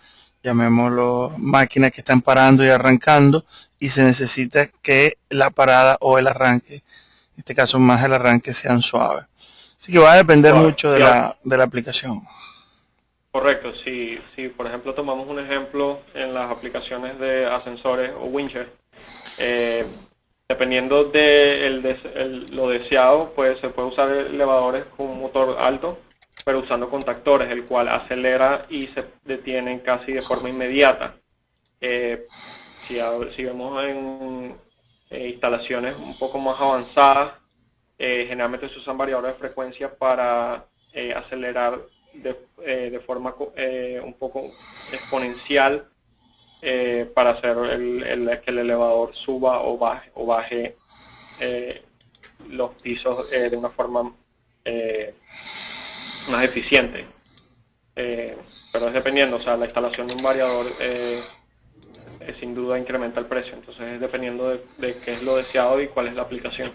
llamémoslo máquinas que están parando y arrancando y se necesita que la parada o el arranque, en este caso más el arranque, sean suaves. Así que va a depender suave. mucho de la aplicación. Correcto, si por ejemplo tomamos un ejemplo en las aplicaciones de ascensores o winches, eh, dependiendo de lo deseado, pues se puede usar elevadores con un motor alto, pero usando contactores, el cual acelera y se detiene casi de forma inmediata. Eh, si vemos en instalaciones un poco más avanzadas, generalmente se usan variadores de frecuencia para acelerar de forma un poco exponencial para hacer que el elevador suba o baje los pisos de una forma más eficiente. Pero es dependiendo, o sea, la instalación de un variador sin duda incrementa el precio, entonces es dependiendo de qué es lo deseado y cuál es la aplicación.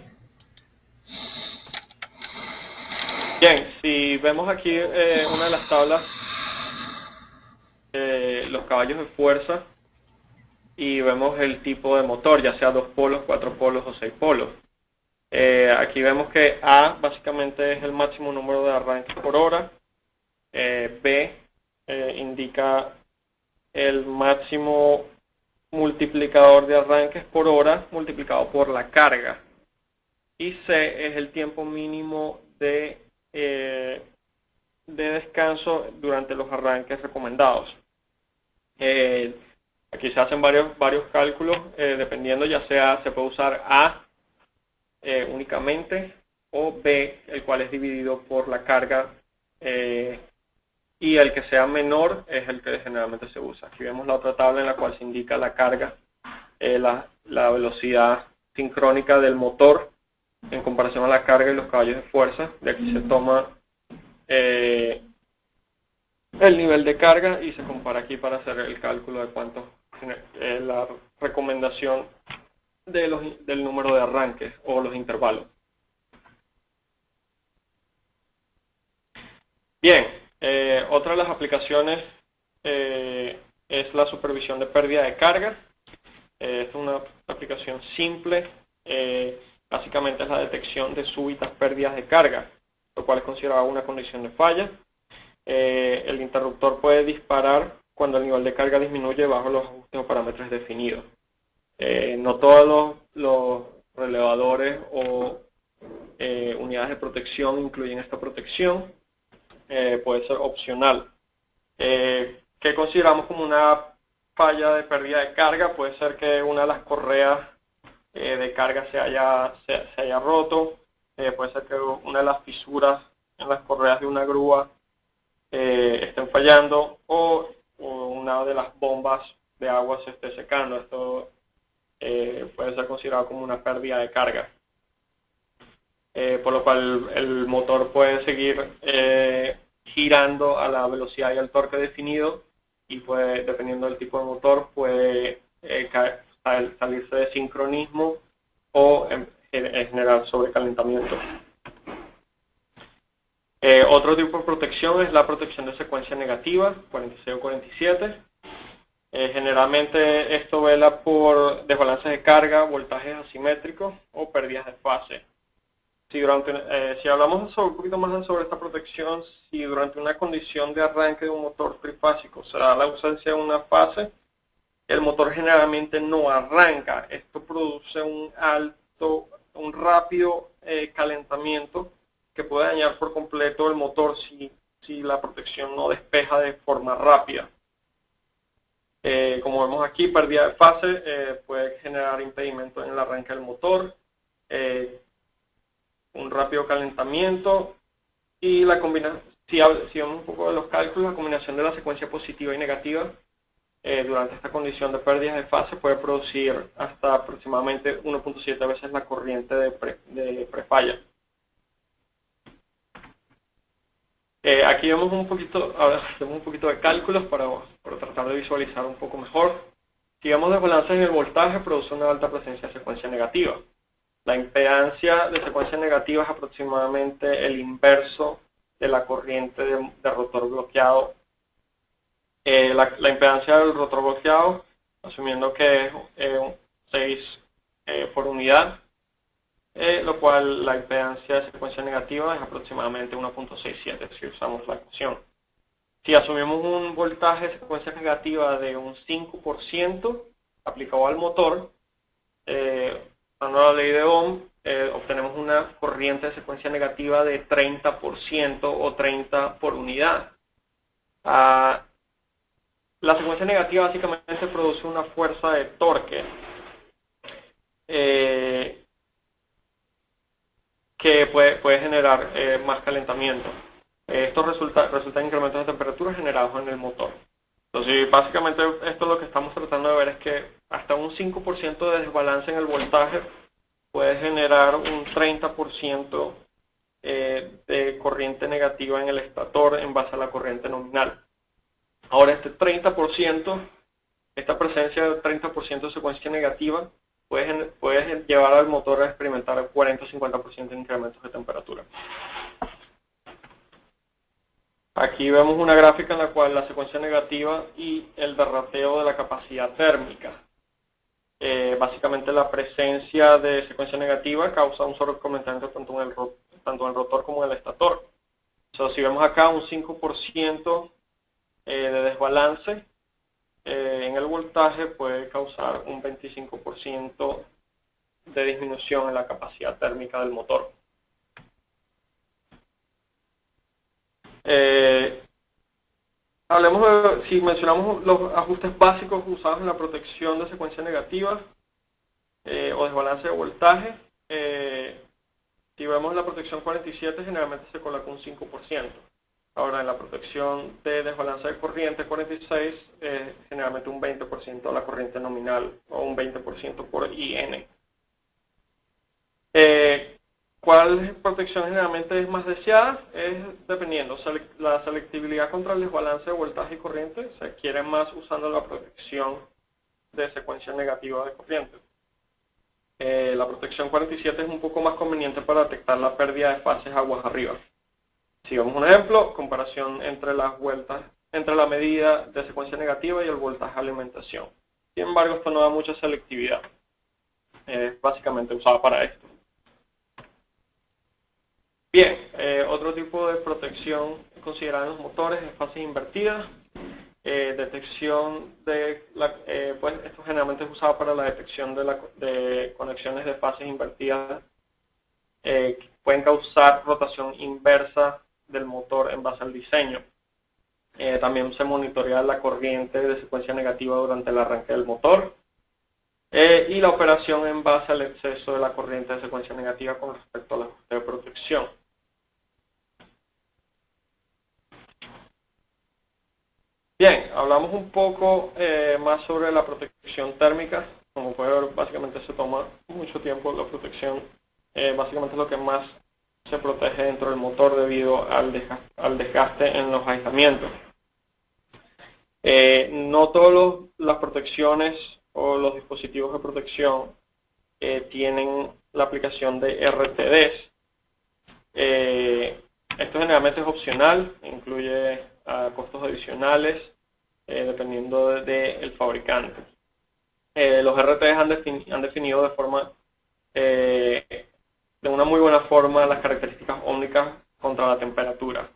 Bien, si vemos aquí una de las tablas, los caballos de fuerza, y vemos el tipo de motor, ya sea 2 polos, 4 polos o 6 polos. Aquí vemos que A básicamente es el máximo número de arranques por hora, B indica el máximo multiplicador de arranques por hora multiplicado por la carga, y C es el tiempo mínimo de descanso durante los arranques recomendados. Aquí se hacen varios cálculos, dependiendo, ya sea se puede usar A únicamente, o B, el cual es dividido por la carga, y el que sea menor es el que generalmente se usa. Aquí vemos la otra tabla en la cual se indica la carga, la velocidad sincrónica del motor en comparación a la carga y los caballos de fuerza. De aquí se toma el nivel de carga y se compara aquí para hacer el cálculo de cuánto la recomendación del número de arranques o los intervalos. Bien, otra de las aplicaciones es la supervisión de pérdida de carga. Es una aplicación simple, básicamente es la detección de súbitas pérdidas de carga, lo cual es considerado una condición de falla. El interruptor puede disparar cuando el nivel de carga disminuye bajo los ajustes o parámetros definidos. No todos los relevadores o unidades de protección incluyen esta protección. Puede ser opcional. ¿Qué consideramos como una falla de pérdida de carga? Puede ser que una de las correas de carga se haya roto, puede ser que una de las fisuras en las correas de una grúa estén fallando, o una de las bombas de agua se esté secando. Esto puede ser considerado como una pérdida de carga, por lo cual el motor puede seguir girando a la velocidad y al torque definido, y puede, dependiendo del tipo de motor, puede salirse de sincronismo o generar sobrecalentamiento. Otro tipo de protección es la protección de secuencia negativa, 46 o 47. Generalmente esto vela por desbalances de carga, voltajes asimétricos o pérdidas de fase. Si hablamos un poquito más sobre esta protección, si durante una condición de arranque de un motor trifásico se da la ausencia de una fase, el motor generalmente no arranca. Esto produce un rápido calentamiento que puede dañar por completo el motor si la protección no despeja de forma rápida. Como vemos aquí, pérdida de fase puede generar impedimento en el arranque del motor, un rápido calentamiento, y la Si vemos un poco de los cálculos, la combinación de la secuencia positiva y negativa durante esta condición de pérdidas de fase puede producir hasta aproximadamente 1.7 veces la corriente de prefalla. Aquí vemos un poquito, ahora hacemos un poquito de cálculos para tratar de visualizar un poco mejor. Si vemos desbalances en el voltaje, produce una alta presencia de secuencia negativa. La impedancia de secuencia negativa es aproximadamente el inverso de la corriente de rotor bloqueado. La impedancia del rotor bloqueado, asumiendo que es 6 por unidad, lo cual la impedancia de secuencia negativa es aproximadamente 1.67 si usamos la ecuación. Si asumimos un voltaje de secuencia negativa de un 5% aplicado al motor, usando la ley de Ohm, obtenemos una corriente de secuencia negativa de 30% o 30 por unidad. La secuencia negativa básicamente produce una fuerza de torque que puede generar más calentamiento. Esto resulta en incrementos de temperatura generados en el motor. Entonces, básicamente esto lo que estamos tratando de ver es que hasta un 5% de desbalance en el voltaje puede generar un 30% de corriente negativa en el estator en base a la corriente nominal. Ahora, este 30%, esta presencia del 30% de secuencia negativa puede llevar al motor a experimentar 40 o 50% de incrementos de temperatura. Aquí vemos una gráfica en la cual la secuencia negativa y el derrateo de la capacidad térmica. Básicamente la presencia de secuencia negativa causa un sobrecalentamiento tanto en el rotor como en el estator. Si vemos acá un 5% de desbalance en el voltaje puede causar un 25% de disminución en la capacidad térmica del motor. Hablemos de, si mencionamos los ajustes básicos usados en la protección de secuencia negativa o desbalance de voltaje, si vemos la protección 47 generalmente se coloca un 5%. Ahora en la protección de desbalance de corriente 46 generalmente un 20% de la corriente nominal o un 20% por IN. ¿Cuál protección generalmente es más deseada? Es dependiendo. La selectividad contra el desbalance de voltaje y corriente se adquiere más usando la protección de secuencia negativa de corriente. La protección 47 es un poco más conveniente para detectar la pérdida de fases aguas arriba. Si vemos un ejemplo, comparación entre la medida de secuencia negativa y el voltaje de alimentación. Sin embargo, esto no da mucha selectividad. Es básicamente usada para esto. Bien, otro tipo de protección considerada en los motores es fases invertidas. Detección de pues esto generalmente es usado para la detección de conexiones de fases invertidas que pueden causar rotación inversa del motor en base al diseño. También se monitorea la corriente de secuencia negativa durante el arranque del motor y la operación en base al exceso de la corriente de secuencia negativa con respecto al ajuste de protección. Bien, hablamos un poco más sobre la protección térmica. Como puede ver, básicamente se toma mucho tiempo la protección. Básicamente es lo que más se protege dentro del motor debido al desgaste en los aislamientos. No todas las protecciones o los dispositivos de protección tienen la aplicación de RTDs. Esto generalmente es opcional, incluye costos adicionales dependiendo del fabricante. Los RTDs han definido de una muy buena forma las características ómnicas contra la temperatura.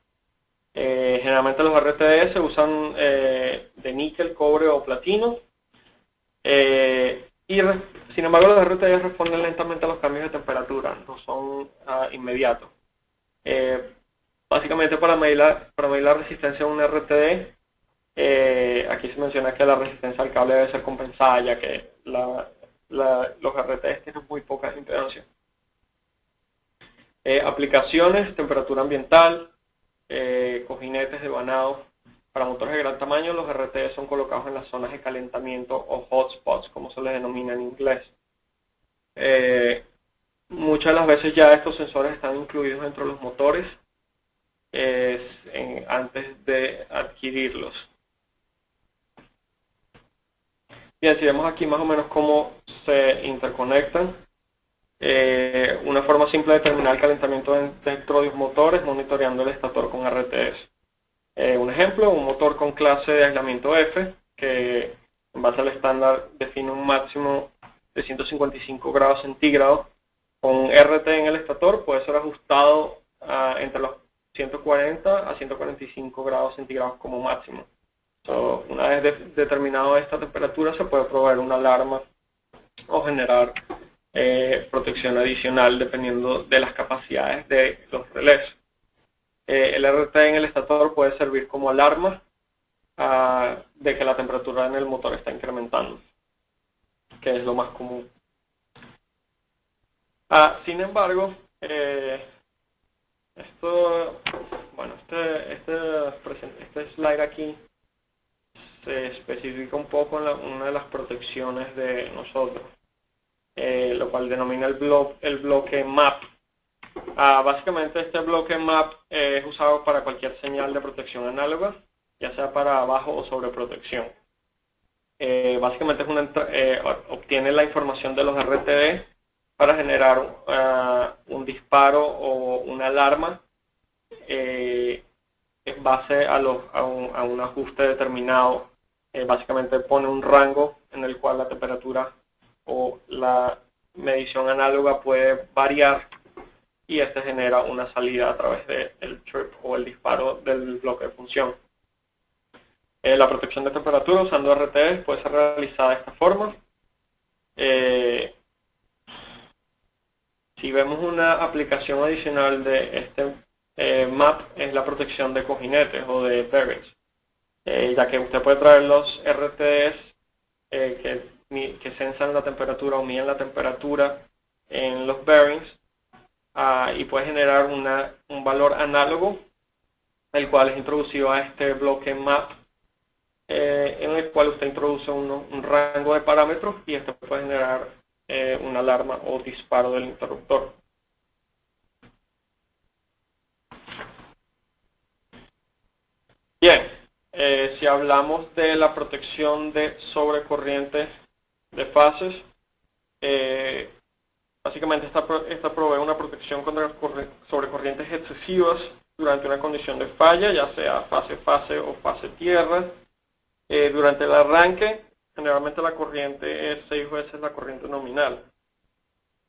Generalmente los RTD se usan de níquel, cobre o platino. Sin embargo, los RTD responden lentamente a los cambios de temperatura, no son inmediatos. Básicamente para medir la resistencia de un RTD, aquí se menciona que la resistencia al cable debe ser compensada, ya que los RTD tienen muy poca impedancia. Aplicaciones, temperatura ambiental, cojinetes de vanado. Para motores de gran tamaño, los RTE son colocados en las zonas de calentamiento o hotspots, como se les denomina en inglés. Muchas de las veces ya estos sensores están incluidos dentro de los motores antes de adquirirlos. Bien, si vemos aquí más o menos cómo se interconectan. Una forma simple de determinar el calentamiento dentro de los motores monitoreando el estator con RTEs. Un ejemplo, un motor con clase de aislamiento F, que en base al estándar define un máximo de 155 grados centígrados. Con RT en el estator puede ser ajustado entre los 140 a 145 grados centígrados como máximo. Una vez determinado esta temperatura, se puede proveer una alarma o generar protección adicional dependiendo de las capacidades de los relés. El RT en el estator puede servir como alarma de que la temperatura en el motor está incrementando, que es lo más común. Sin embargo, este slide aquí se especifica un poco en una de las protecciones de nosotros, lo cual denomina el bloque MAP. Básicamente este bloque MAP es usado para cualquier señal de protección análoga, ya sea para abajo o sobreprotección. Básicamente obtiene la información de los RTD para generar un disparo o una alarma en base a un ajuste determinado. Básicamente pone un rango en el cual la temperatura o la medición análoga puede variar y este genera una salida a través del trip o el disparo del bloque de función. La protección de temperatura usando RTE puede ser realizada de esta forma. Si vemos una aplicación adicional de este MAP, es la protección de cojinetes o de bearings, ya que usted puede traer los RTEs que sensan la temperatura o miden la temperatura en los bearings y puede generar un valor análogo, el cual es introducido a este bloque MAP, en el cual usted introduce un rango de parámetros y esto puede generar una alarma o disparo del interruptor. Bien, si hablamos de la protección de sobrecorrientes de fases, básicamente esta provee una protección contra sobrecorrientes excesivas durante una condición de falla, ya sea fase-fase o fase-tierra. Durante el arranque, generalmente la corriente es 6 veces la corriente nominal.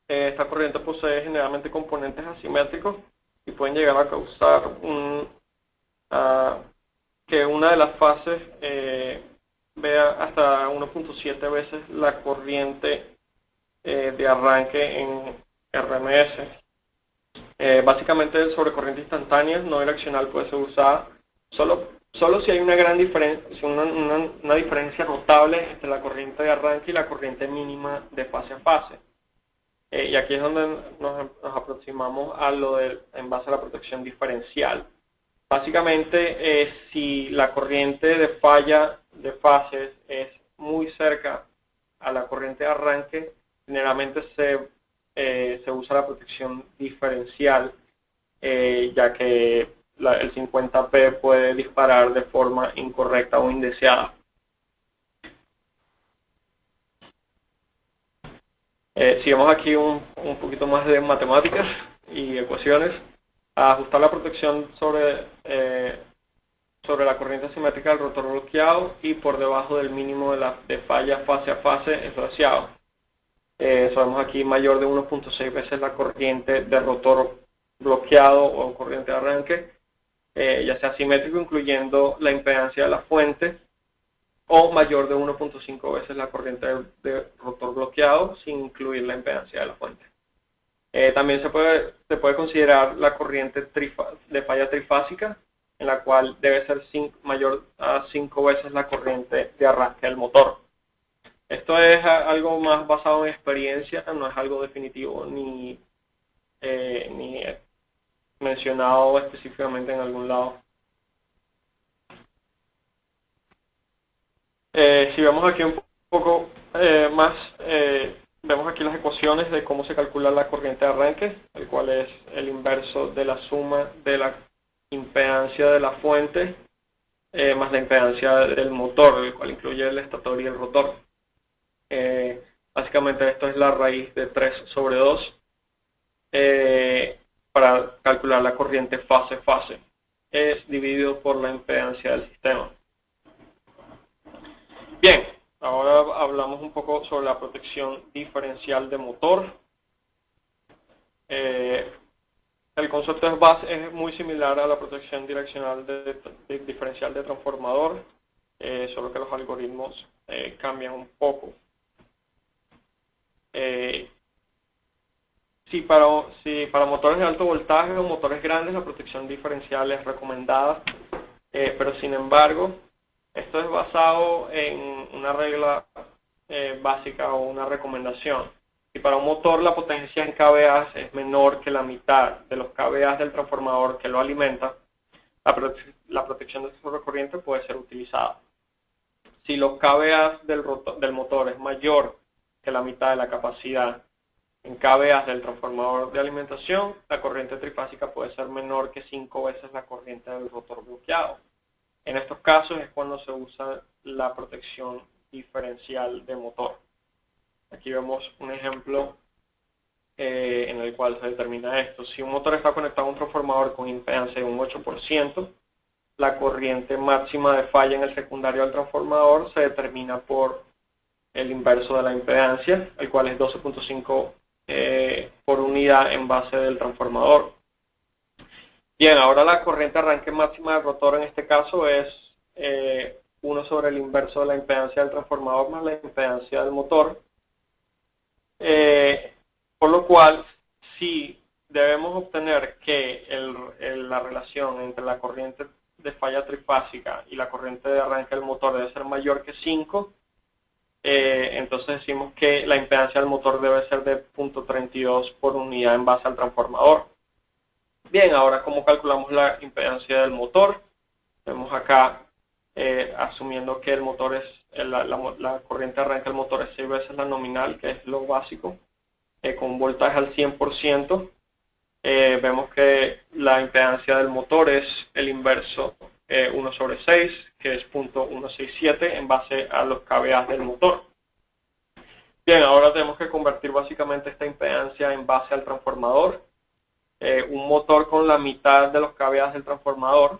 Esta corriente posee generalmente componentes asimétricos y pueden llegar a causar que una de las fases vea hasta 1.7 veces la corriente de arranque en RMS. Básicamente el sobrecorriente instantánea no direccional puede ser usada solo si hay una gran diferencia, una diferencia notable entre la corriente de arranque y la corriente mínima de fase a fase. Y aquí es donde nos aproximamos a en base a la protección diferencial. Básicamente, si la corriente de falla de fases es muy cerca a la corriente de arranque, generalmente se usa la protección diferencial, ya que el 50P puede disparar de forma incorrecta o indeseada. Si vemos aquí un poquito más de matemáticas y ecuaciones, ajustar la protección sobre la corriente asimétrica del rotor bloqueado y por debajo del mínimo de falla fase a fase es lo deseado. Sabemos aquí mayor de 1.6 veces la corriente de rotor bloqueado o corriente de arranque, ya sea simétrico incluyendo la impedancia de la fuente, o mayor de 1.5 veces la corriente de rotor bloqueado sin incluir la impedancia de la fuente. También se puede considerar la corriente de falla trifásica, en la cual debe ser mayor a 5 veces la corriente de arranque del motor. Esto es algo más basado en experiencia, no es algo definitivo ni mencionado específicamente en algún lado. Si vemos aquí un poco más, vemos aquí las ecuaciones de cómo se calcula la corriente de arranque, el cual es el inverso de la suma de la impedancia de la fuente más la impedancia del motor, el cual incluye el estator y el rotor. Básicamente esto es la raíz de 3 sobre 2 para calcular la corriente fase-fase. Es dividido por la impedancia del sistema. Bien, ahora hablamos un poco sobre la protección diferencial de motor. El concepto es muy similar a la protección direccional de diferencial de transformador, solo que los algoritmos cambian un poco. Si para motores de alto voltaje o motores grandes la protección diferencial es recomendada, pero sin embargo, esto es basado en una regla básica o una recomendación. Si para un motor la potencia en kVA es menor que la mitad de los kVA del transformador que lo alimenta, la protección de sobrecorriente puede ser utilizada. Si los kVA del motor es mayor que la mitad de la capacidad en kVA del transformador de alimentación, la corriente trifásica puede ser menor que 5 veces la corriente del rotor bloqueado. En estos casos es cuando se usa la protección diferencial de motor. Aquí vemos un ejemplo en el cual se determina esto. Si un motor está conectado a un transformador con impedancia de un 8%, la corriente máxima de falla en el secundario del transformador se determina por el inverso de la impedancia, el cual es 12.5 por unidad en base del transformador. Bien, ahora la corriente arranque máxima del rotor en este caso es 1 sobre el inverso de la impedancia del transformador más la impedancia del motor. Por lo cual, si debemos obtener que la relación entre la corriente de falla trifásica y la corriente de arranque del motor debe ser mayor que 5, entonces decimos que la impedancia del motor debe ser de 0.32 por unidad en base al transformador. Bien, ahora ¿cómo calculamos la impedancia del motor? Vemos acá, asumiendo que el motor es la corriente de arranque del motor es 6 veces la nominal, que es lo básico, con un voltaje al 100%, vemos que la impedancia del motor es el inverso 1 sobre 6, que es 0.167 en base a los kVA del motor. Bien, ahora tenemos que convertir básicamente esta impedancia en base al transformador. Un motor con la mitad de los kVA del transformador,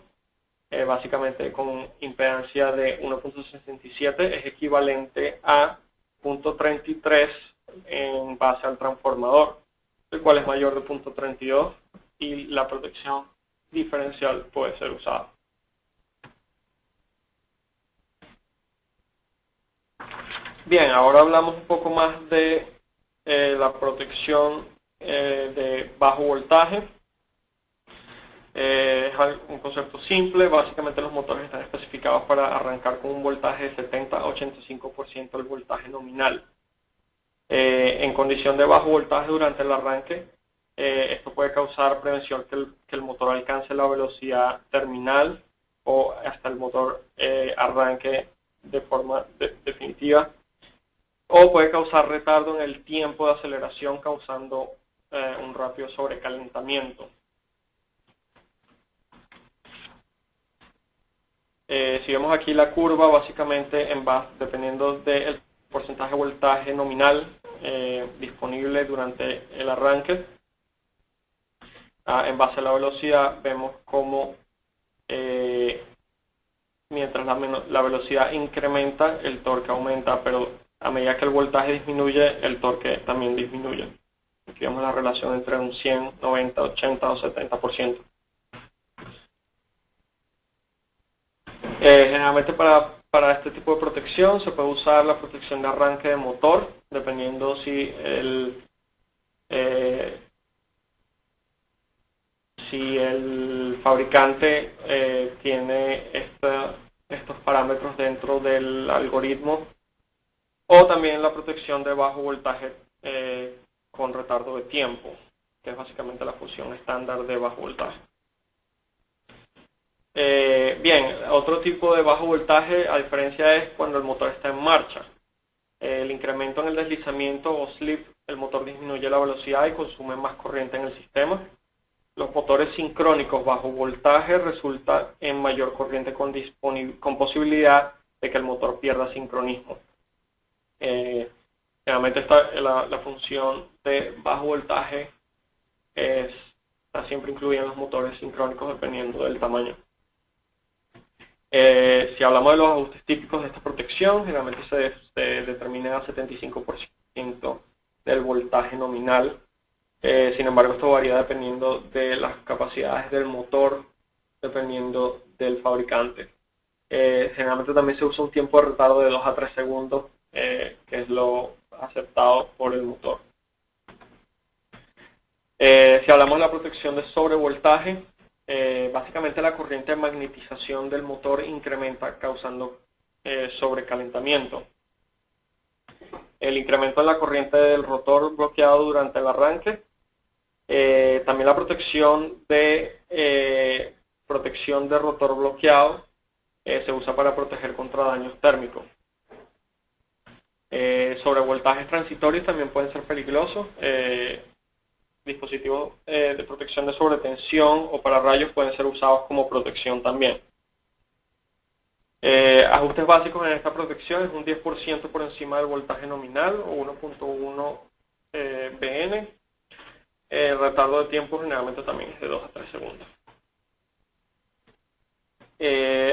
básicamente con impedancia de 1.67, es equivalente a 0.33 en base al transformador, el cual es mayor de 0.32 y la protección diferencial puede ser usada. Bien, ahora hablamos un poco más de la protección de bajo voltaje. Es un concepto simple, básicamente los motores están especificados para arrancar con un voltaje de 70 a 85% del voltaje nominal. En condición de bajo voltaje durante el arranque, esto puede causar prevención que el motor alcance la velocidad terminal o hasta el motor arranque de forma definitiva, o puede causar retardo en el tiempo de aceleración causando un rápido sobrecalentamiento. Si vemos aquí la curva, básicamente dependiendo del porcentaje de voltaje nominal disponible durante el arranque, en base a la velocidad, vemos cómo mientras la velocidad incrementa, el torque aumenta, pero a medida que el voltaje disminuye, el torque también disminuye. Aquí vemos la relación entre un 100, 90, 80 o 70%. Generalmente para este tipo de protección se puede usar la protección de arranque de motor, dependiendo si el fabricante tiene estos parámetros dentro del algoritmo, o también la protección de bajo voltaje con retardo de tiempo. que es básicamente la función estándar de bajo voltaje. Bien, otro tipo de bajo voltaje, a diferencia, es cuando el motor está en marcha. El incremento en el deslizamiento o slip, el motor disminuye la velocidad y consume más corriente en el sistema. Los motores sincrónicos bajo voltaje resultan en mayor corriente con posibilidad de que el motor pierda sincronismo. Generalmente la función de bajo voltaje está siempre incluida en los motores sincrónicos dependiendo del tamaño. Si hablamos de los ajustes típicos de esta protección, generalmente se determina a 75% del voltaje nominal. Sin embargo, esto varía dependiendo de las capacidades del motor, dependiendo del fabricante. Generalmente también se usa un tiempo de retardo de 2 a 3 segundos, que es lo aceptado por el motor. Si hablamos de la protección de sobrevoltaje, básicamente la corriente de magnetización del motor incrementa causando sobrecalentamiento. El incremento en la corriente del rotor bloqueado durante el arranque. También la protección de rotor bloqueado se usa para proteger contra daños térmicos. Sobrevoltajes transitorios también pueden ser peligrosos. Dispositivos de protección de sobretensión o para rayos pueden ser usados como protección también. Ajustes básicos en esta protección es un 10% por encima del voltaje nominal o 1.1 Bn. El retardo de tiempo generalmente también es de 2 a 3 segundos.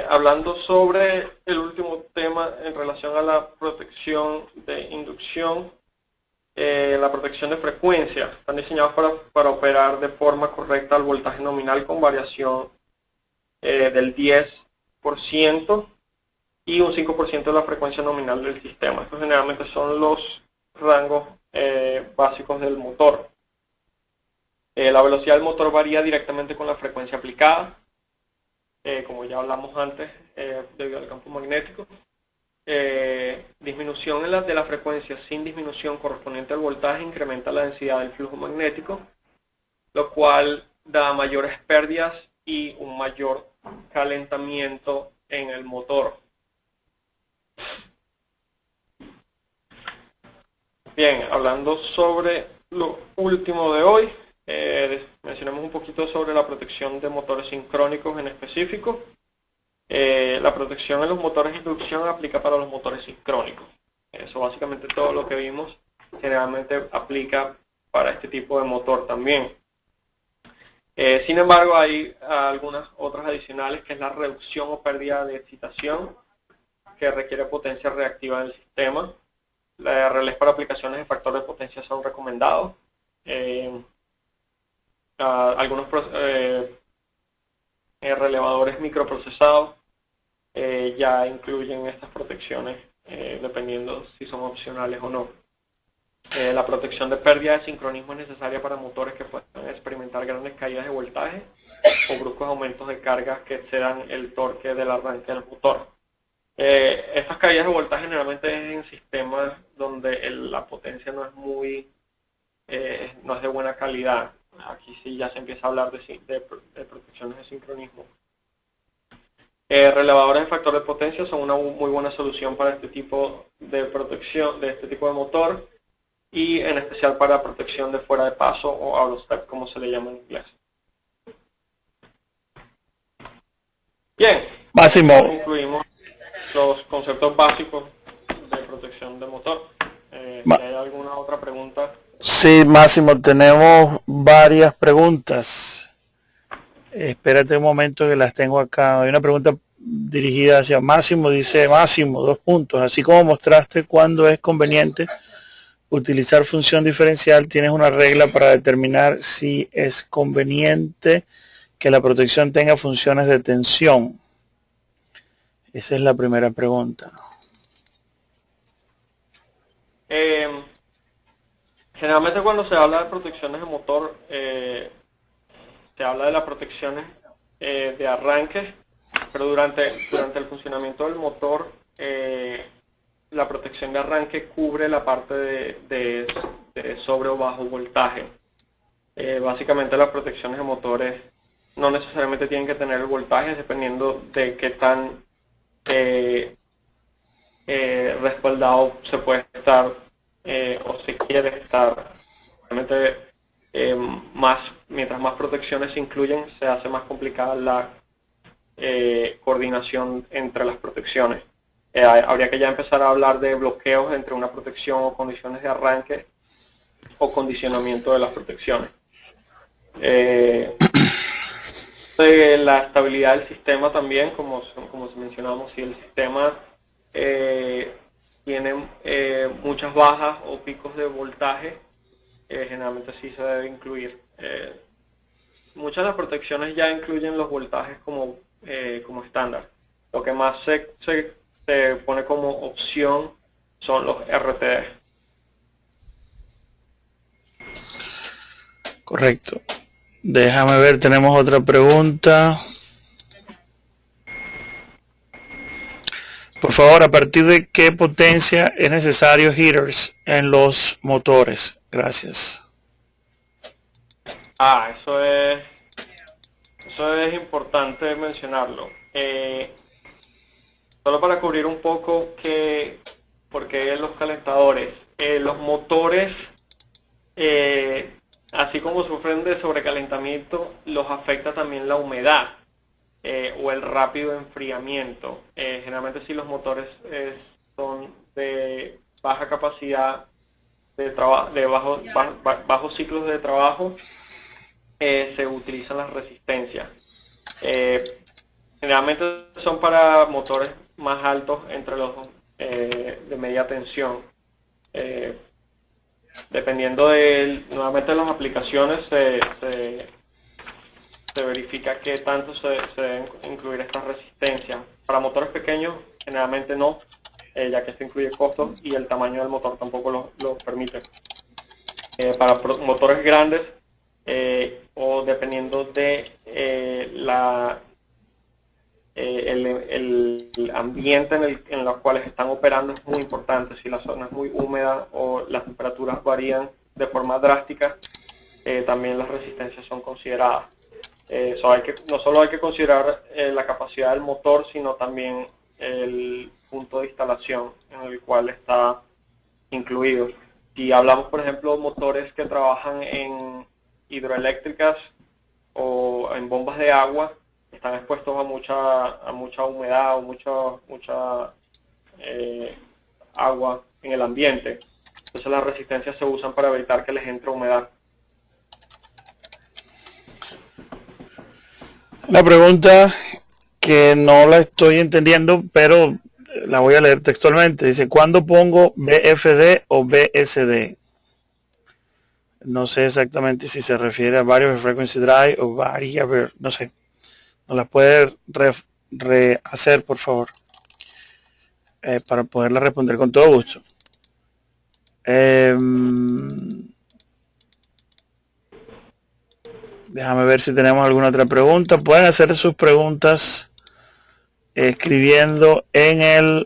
Hablando sobre el último tema en relación a la protección de inducción, la protección de frecuencia, están diseñados para operar de forma correcta al voltaje nominal con variación del 10% y un 5% de la frecuencia nominal del sistema. Estos generalmente son los rangos básicos del motor. La velocidad del motor varía directamente con la frecuencia aplicada, como ya hablamos antes, debido al campo magnético. Disminución de la frecuencia sin disminución correspondiente al voltaje incrementa la densidad del flujo magnético, lo cual da mayores pérdidas y un mayor calentamiento en el motor. Bien, hablando sobre lo último de hoy, mencionamos un poquito sobre la protección de motores sincrónicos en específico. La protección en los motores de inducción aplica para los motores sincrónicos. Eso básicamente todo lo que vimos generalmente aplica para este tipo de motor también. Sin embargo, hay algunas otras adicionales, que es la reducción o pérdida de excitación, que requiere potencia reactiva del sistema. Los relés para aplicaciones de factor de potencia son recomendados. Algunos relevadores microprocesados ya incluyen estas protecciones, dependiendo si son opcionales o no. La protección de pérdida de sincronismo es necesaria para motores que puedan experimentar grandes caídas de voltaje o bruscos aumentos de cargas que excedan el torque del arranque del motor. Estas caídas de voltaje generalmente es en sistemas donde la potencia no es no es de buena calidad. Aquí sí ya se empieza a hablar de protecciones de sincronismo. Relevadores de factor de potencia son una muy buena solución para este tipo de protección, de este tipo de motor, y en especial para protección de fuera de paso o out of step, como se le llama en inglés. Bien, Máximo, incluimos los conceptos básicos de protección de motor. Si hay alguna otra pregunta. sí, Máximo, tenemos varias preguntas. Espérate un momento que las tengo acá. Hay una pregunta dirigida hacia Máximo. Dice Máximo, 2 puntos. Así como mostraste cuándo es conveniente utilizar función diferencial, tienes una regla para determinar si es conveniente que la protección tenga funciones de tensión. Esa es la primera pregunta. Generalmente cuando se habla de protecciones de motor, se habla de las protecciones de arranque, pero durante el funcionamiento del motor, la protección de arranque cubre la parte de sobre o bajo voltaje. Básicamente las protecciones de motores no necesariamente tienen que tener el voltaje, dependiendo de qué tan respaldado se puede estar o se quiere estar. Realmente, mientras más protecciones se incluyen, se hace más complicada la coordinación entre las protecciones. Habría que ya empezar a hablar de bloqueos entre una protección o condiciones de arranque o condicionamiento de las protecciones. La estabilidad del sistema también, como mencionamos, si el sistema tiene muchas bajas o picos de voltaje, generalmente sí se debe incluir. Muchas de las protecciones ya incluyen los voltajes como estándar. Lo que más se pone como opción son los RTD. Correcto. Déjame ver, tenemos otra pregunta. Por favor, ¿a partir de qué potencia es necesario heaters en los motores? Gracias. Eso es importante mencionarlo. Solo para cubrir un poco por qué los calentadores. Los motores, así como sufren de sobrecalentamiento, los afecta también la humedad o el rápido enfriamiento. Generalmente si los motores son de baja capacidad de bajos ciclos de trabajo, se utilizan las resistencias. Generalmente son para motores más altos, entre los de media tensión. Dependiendo nuevamente de las aplicaciones, se verifica qué tanto se deben incluir estas resistencias. Para motores pequeños, generalmente no, ya que esto incluye costos y el tamaño del motor tampoco lo permite. Para motores grandes, o dependiendo de el ambiente en los cuales están operando, es muy importante. Si la zona es muy húmeda o las temperaturas varían de forma drástica, también las resistencias son consideradas. No solo hay que considerar la capacidad del motor, sino también el punto de instalación en el cual está incluido. Si hablamos, por ejemplo, de motores que trabajan en hidroeléctricas o en bombas de agua, están expuestos a mucha humedad o mucha agua en el ambiente. Entonces las resistencias se usan para evitar que les entre humedad. La pregunta que no la estoy entendiendo, pero la voy a leer textualmente. Dice, ¿cuándo pongo BFD o BSD? No sé exactamente si se refiere a Variable Frequency Drive o Variable, no sé. ¿Nos la puede rehacer, por favor? Para poderla responder con todo gusto. Déjame ver si tenemos alguna otra pregunta. Pueden hacer sus preguntas escribiendo en el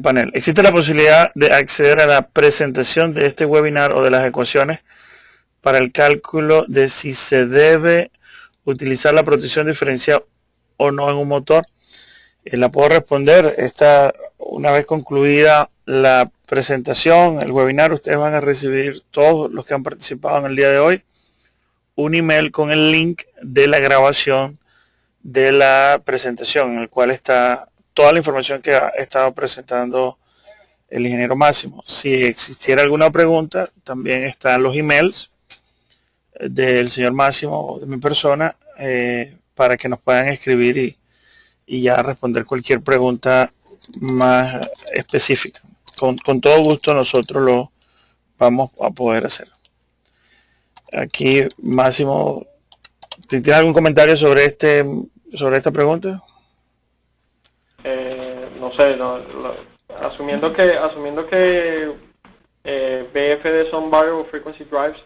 panel. ¿Existe la posibilidad de acceder a la presentación de este webinar o de las ecuaciones para el cálculo de si se debe utilizar la protección diferencial o no en un motor? La puedo responder. Una vez concluida la presentación, el webinar, ustedes van a recibir, todos los que han participado en el día de hoy, un email con el link de la grabación de la presentación, en el cual está toda la información que ha estado presentando el ingeniero Máximo. Si existiera alguna pregunta, también están los emails del señor Máximo, de mi persona, para que nos puedan escribir y ya responder cualquier pregunta más específica. Con todo gusto nosotros lo vamos a poder hacer. Aquí, Máximo, ¿tienes algún comentario sobre esta pregunta? No sé, asumiendo que BFD son Variable Frequency Drives,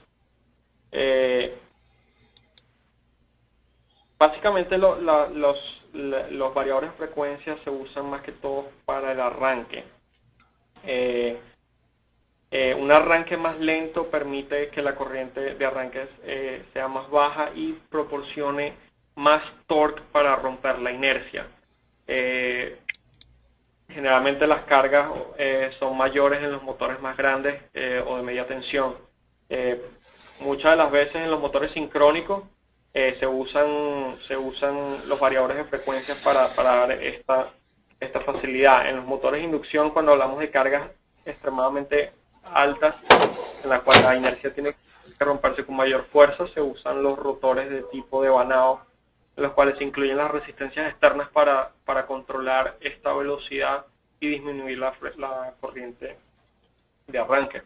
básicamente los variadores de frecuencia se usan más que todo para el arranque. Un arranque más lento permite que la corriente de arranque sea más baja y proporcione más torque para romper la inercia. Generalmente las cargas son mayores en los motores más grandes o de media tensión. Muchas de las veces en los motores sincrónicos se usan los variadores de frecuencia para dar esta facilidad. En los motores de inducción, cuando hablamos de cargas extremadamente altas, en las cuales la inercia tiene que romperse con mayor fuerza, se usan los rotores de tipo de Banao, en los cuales se incluyen las resistencias externas para controlar esta velocidad y disminuir la corriente de arranque.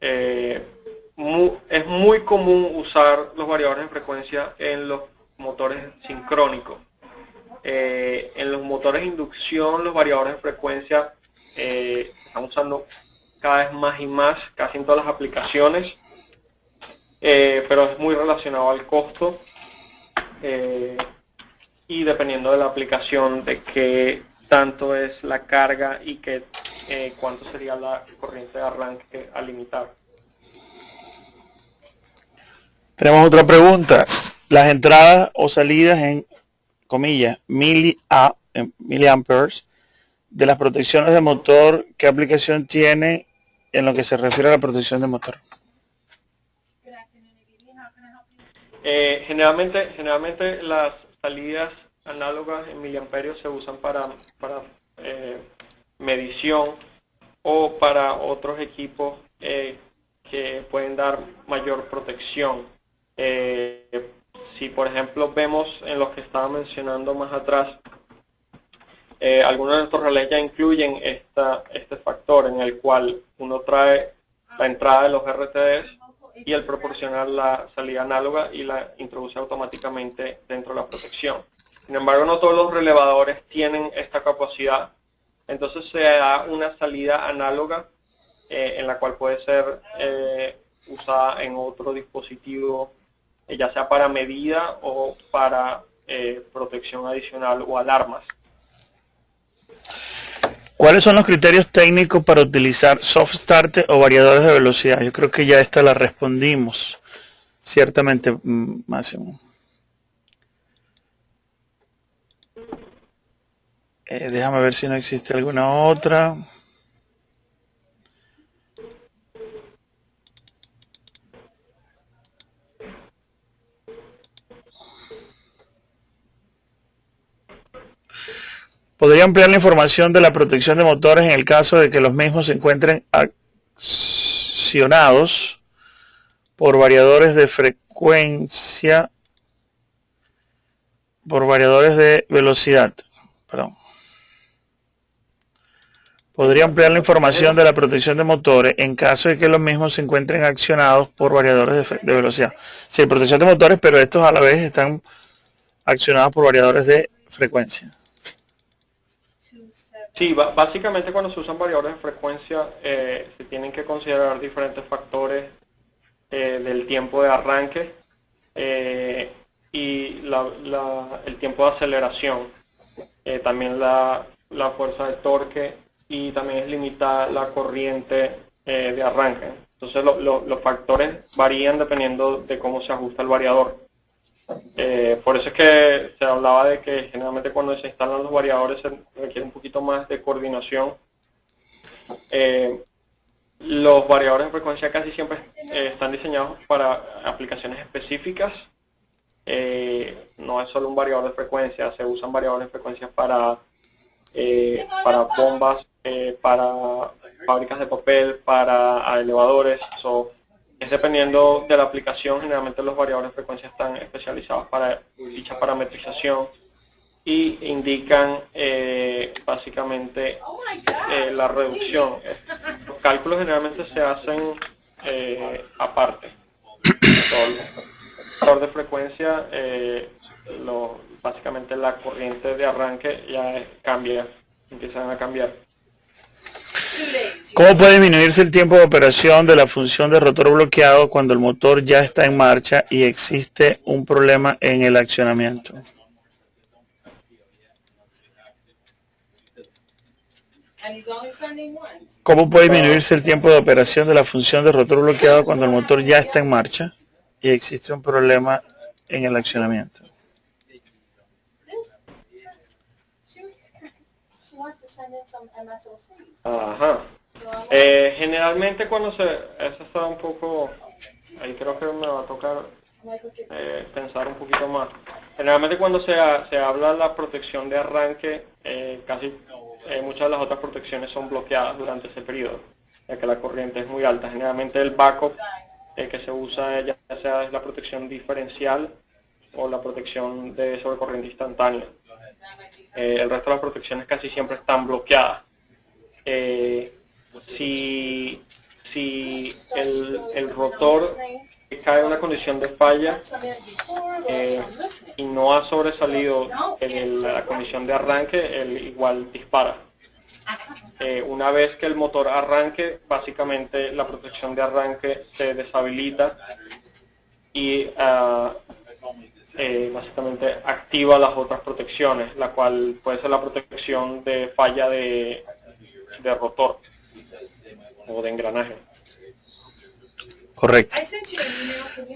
Es muy común usar los variadores de frecuencia en los motores sincrónicos. En los motores de inducción, los variadores de frecuencia se están usando cada vez más y más, casi en todas las aplicaciones, pero es muy relacionado al costo y dependiendo de la aplicación, de qué tanto es la carga y cuánto sería la corriente de arranque a limitar. Tenemos otra pregunta. Las entradas o salidas en, comillas, miliamperes de las protecciones de motor, ¿qué aplicación tiene en lo que se refiere a la protección de motor? Generalmente las salidas análogas en miliamperios se usan para medición o para otros equipos que pueden dar mayor protección. Si por ejemplo vemos en los que estaba mencionando más atrás, algunos de estos relés ya incluyen este factor en el cual uno trae la entrada de los RTDs y el proporcionar la salida análoga y la introduce automáticamente dentro de la protección. Sin embargo, no todos los relevadores tienen esta capacidad, entonces se da una salida análoga en la cual puede ser usada en otro dispositivo, ya sea para medida o para protección adicional o alarmas. ¿Cuáles son los criterios técnicos para utilizar soft start o variadores de velocidad? Yo creo que ya esta la respondimos, ciertamente, Máximo. Déjame ver si no existe alguna otra. ¿Podría ampliar la información de la protección de motores en el caso de que los mismos se encuentren accionados por variadores de frecuencia, por variadores de velocidad? Perdón. Podría ampliar la información de la protección de motores en caso de que los mismos se encuentren accionados por variadores de velocidad. Sí, protección de motores, pero estos a la vez están accionados por variadores de frecuencia. Sí, básicamente cuando se usan variadores de frecuencia se tienen que considerar diferentes factores del tiempo de arranque y el tiempo de aceleración, también la fuerza de torque y también es limitada la corriente de arranque. Entonces los factores varían dependiendo de cómo se ajusta el variador. Por eso es que se hablaba de que generalmente cuando se instalan los variadores se requiere un poquito más de coordinación. Los variadores de frecuencia casi siempre están diseñados para aplicaciones específicas. No es solo un variador de frecuencia, se usan variadores de frecuencia para bombas, para fábricas de papel, para elevadores. Es dependiendo de la aplicación. Generalmente los variadores de frecuencia están especializados para dicha parametrización y indican básicamente la reducción. Los cálculos generalmente se hacen aparte. El factor de frecuencia, básicamente la corriente de arranque ya empiezan a cambiar. ¿Cómo puede disminuirse el tiempo de operación de la función de rotor bloqueado cuando el motor ya está en marcha y existe un problema en el accionamiento? ¿Cómo puede disminuirse el tiempo de operación de la función de rotor bloqueado cuando el motor ya está en marcha y existe un problema en el accionamiento? Ajá. Generalmente cuando eso está un poco, ahí creo que me va a tocar pensar un poquito más. Generalmente cuando se habla de la protección de arranque, muchas de las otras protecciones son bloqueadas durante ese periodo, ya que la corriente es muy alta. Generalmente el backup que se usa ya sea es la protección diferencial o la protección de sobrecorriente instantánea. El resto de las protecciones casi siempre están bloqueadas. Si el rotor cae en una condición de falla y no ha sobresalido la condición de arranque, él igual dispara. Una vez que el motor arranque, básicamente la protección de arranque se deshabilita y básicamente activa las otras protecciones, la cual puede ser la protección de falla de rotor o de engranaje. Correcto.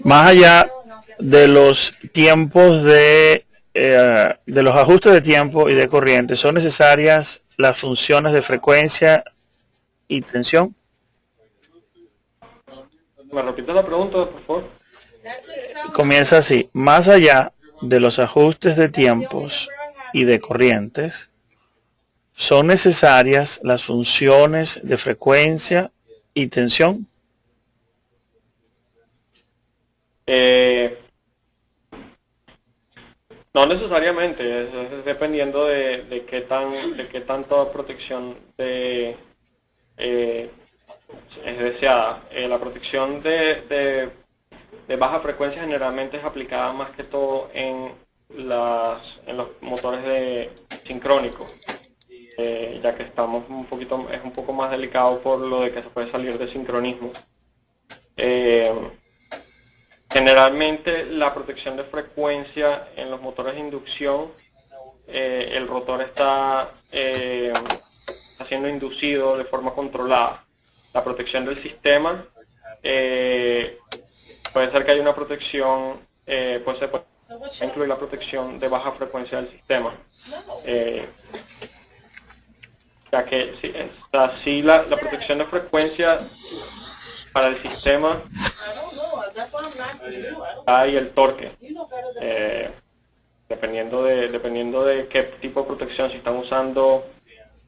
Más allá de los tiempos de los ajustes de tiempo y de corriente, ¿son necesarias las funciones de frecuencia y tensión? ¿Me repites la pregunta, por favor? Comienza así: más allá de los ajustes de tiempos y de corrientes, ¿son necesarias las funciones de frecuencia y tensión? No necesariamente, es dependiendo de qué tanta protección es deseada. La protección de baja frecuencia generalmente es aplicada más que todo en los motores de sincrónico, ya que es un poco más delicado por lo de que se puede salir de sincronismo. Generalmente la protección de frecuencia en los motores de inducción, el rotor está siendo inducido de forma controlada. La protección del sistema, puede ser que haya una protección, puede incluir la protección de baja frecuencia del sistema. Ya que sí, la protección de frecuencia para el sistema hay el torque, dependiendo de qué tipo de protección, si están usando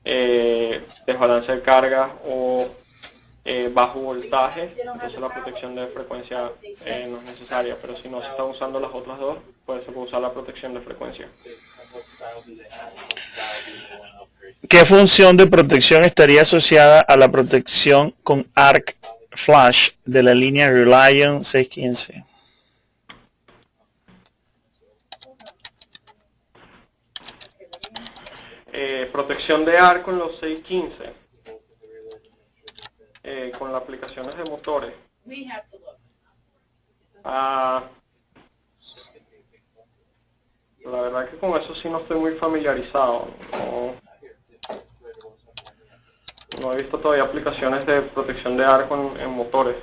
desbalance de carga o bajo voltaje, entonces la protección de frecuencia no es necesaria, pero si no se están usando las otras dos, pues se puede usar la protección de frecuencia. ¿Qué función de protección estaría asociada a la protección con arc flash de la línea Reliant 615? Protección de arco en los 615, con las aplicaciones de motores. La verdad que con eso sí no estoy muy familiarizado. No he visto todavía aplicaciones de protección de arco en motores.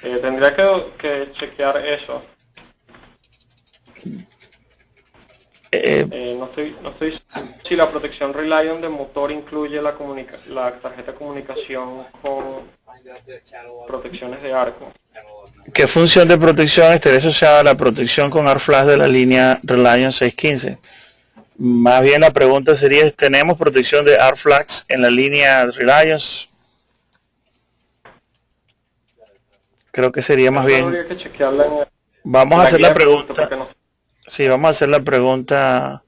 Tendría que chequear eso. No estoy si la protección Reliant de motor incluye la tarjeta de comunicación con protecciones de arco. ¿Qué función de protección estaría asociada a la protección con arc flash de la línea Reliant 615? Más bien la pregunta sería: ¿tenemos protección de arc flash en la línea Reliant? Creo que sería más bien. Vamos a hacer la pregunta. Sí, vamos a hacer la pregunta.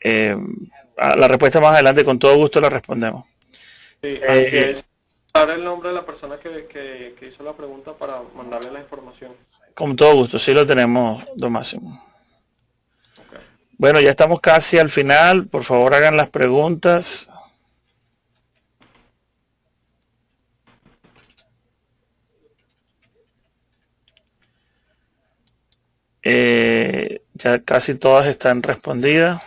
La respuesta más adelante, con todo gusto la respondemos. Sí, hay dar el nombre de la persona que hizo la pregunta para mandarle la información. Con todo gusto, sí lo tenemos, don Máximo. Okay. Bueno, ya estamos casi al final. Por favor, hagan las preguntas. Ya casi todas están respondidas.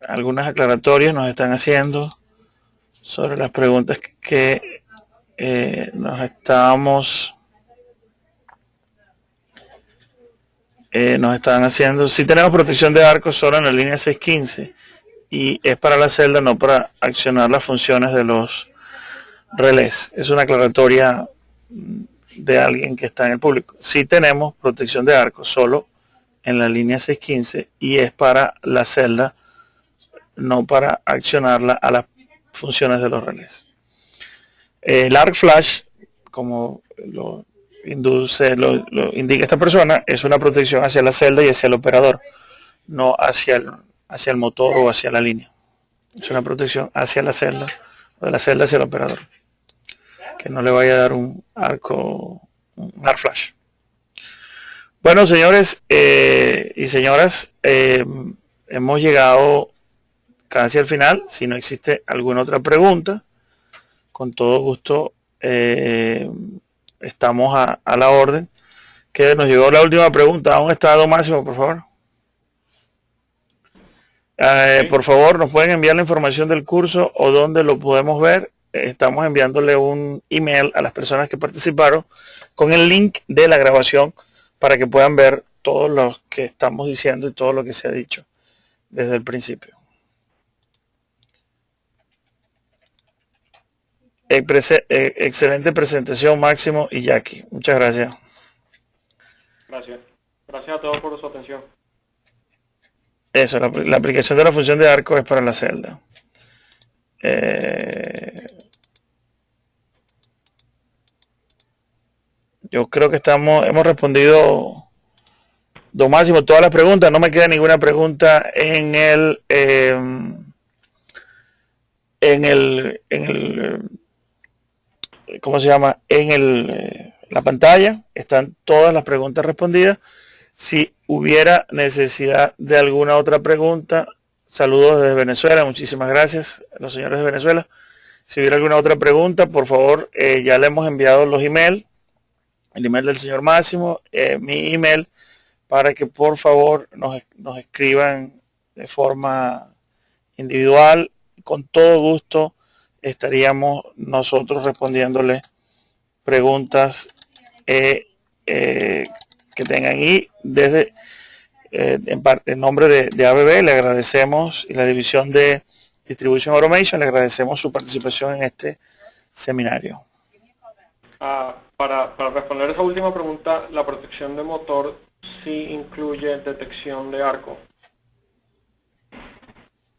algunas aclaratorias nos están haciendo sobre las preguntas que nos estaban haciendo. Si tenemos protección de arco solo en la línea 615 y es para la celda, no para accionar las funciones de los relés. Es una aclaratoria de alguien que está en el público. Si tenemos protección de arco solo en la línea 615 y es para la celda, no para accionarla a las funciones de los relés. El arc flash, como lo indica esta persona, es una protección hacia la celda y hacia el operador, no hacia el motor o hacia la línea. Es una protección hacia la celda, o de la celda hacia el operador, que no le vaya a dar un arc flash. Bueno, señores y señoras, hemos llegado casi al final. Si no existe alguna otra pregunta, con todo gusto estamos a la orden. Que nos llegó la última pregunta. ¿A un estado máximo, por favor? Por favor, nos pueden enviar la información del curso o dónde lo podemos ver. Estamos enviándole un email a las personas que participaron con el link de la grabación para que puedan ver todo lo que estamos diciendo y todo lo que se ha dicho desde el principio. Excelente presentación, Máximo y Jackie. Muchas gracias. Gracias. Gracias a todos por su atención. Eso, la aplicación de la función de arco es para la celda. Yo creo que hemos respondido, don Máximo, todas las preguntas. No me queda ninguna pregunta en ¿cómo se llama? La pantalla están todas las preguntas respondidas. Si hubiera necesidad de alguna otra pregunta, saludos desde Venezuela, muchísimas gracias a los señores de Venezuela. Si hubiera alguna otra pregunta, por favor, ya le hemos enviado los emails, el email del señor Máximo, mi email, para que por favor nos escriban de forma individual. Con todo gusto estaríamos nosotros respondiéndole preguntas que tengan, y desde en nombre de ABB le agradecemos, y la división de Distribution Automation le agradecemos su participación en este seminario. Para responder esa última pregunta, la protección de motor sí incluye detección de arco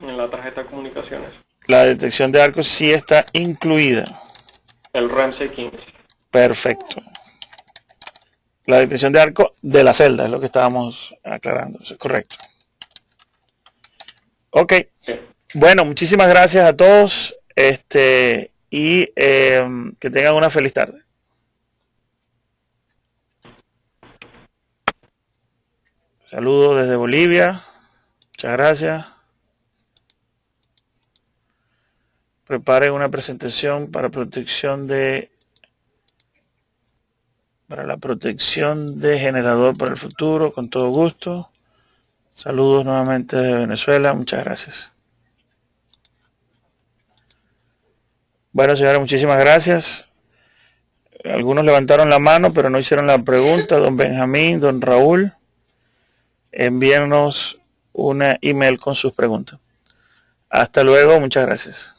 en la tarjeta de comunicaciones. La detección de arco sí está incluida. El REM 615. Perfecto. La detección de arco de la celda es lo que estábamos aclarando. Eso es correcto. Ok. Bueno, muchísimas gracias a todos. Y que tengan una feliz tarde. Saludos desde Bolivia. Muchas gracias. Preparen una presentación para la protección de generador para el futuro, con todo gusto. Saludos nuevamente desde Venezuela. Muchas gracias. Bueno, señores, muchísimas gracias. Algunos levantaron la mano, pero no hicieron la pregunta. Don Benjamín, don Raúl, envíennos una email con sus preguntas. Hasta luego, muchas gracias.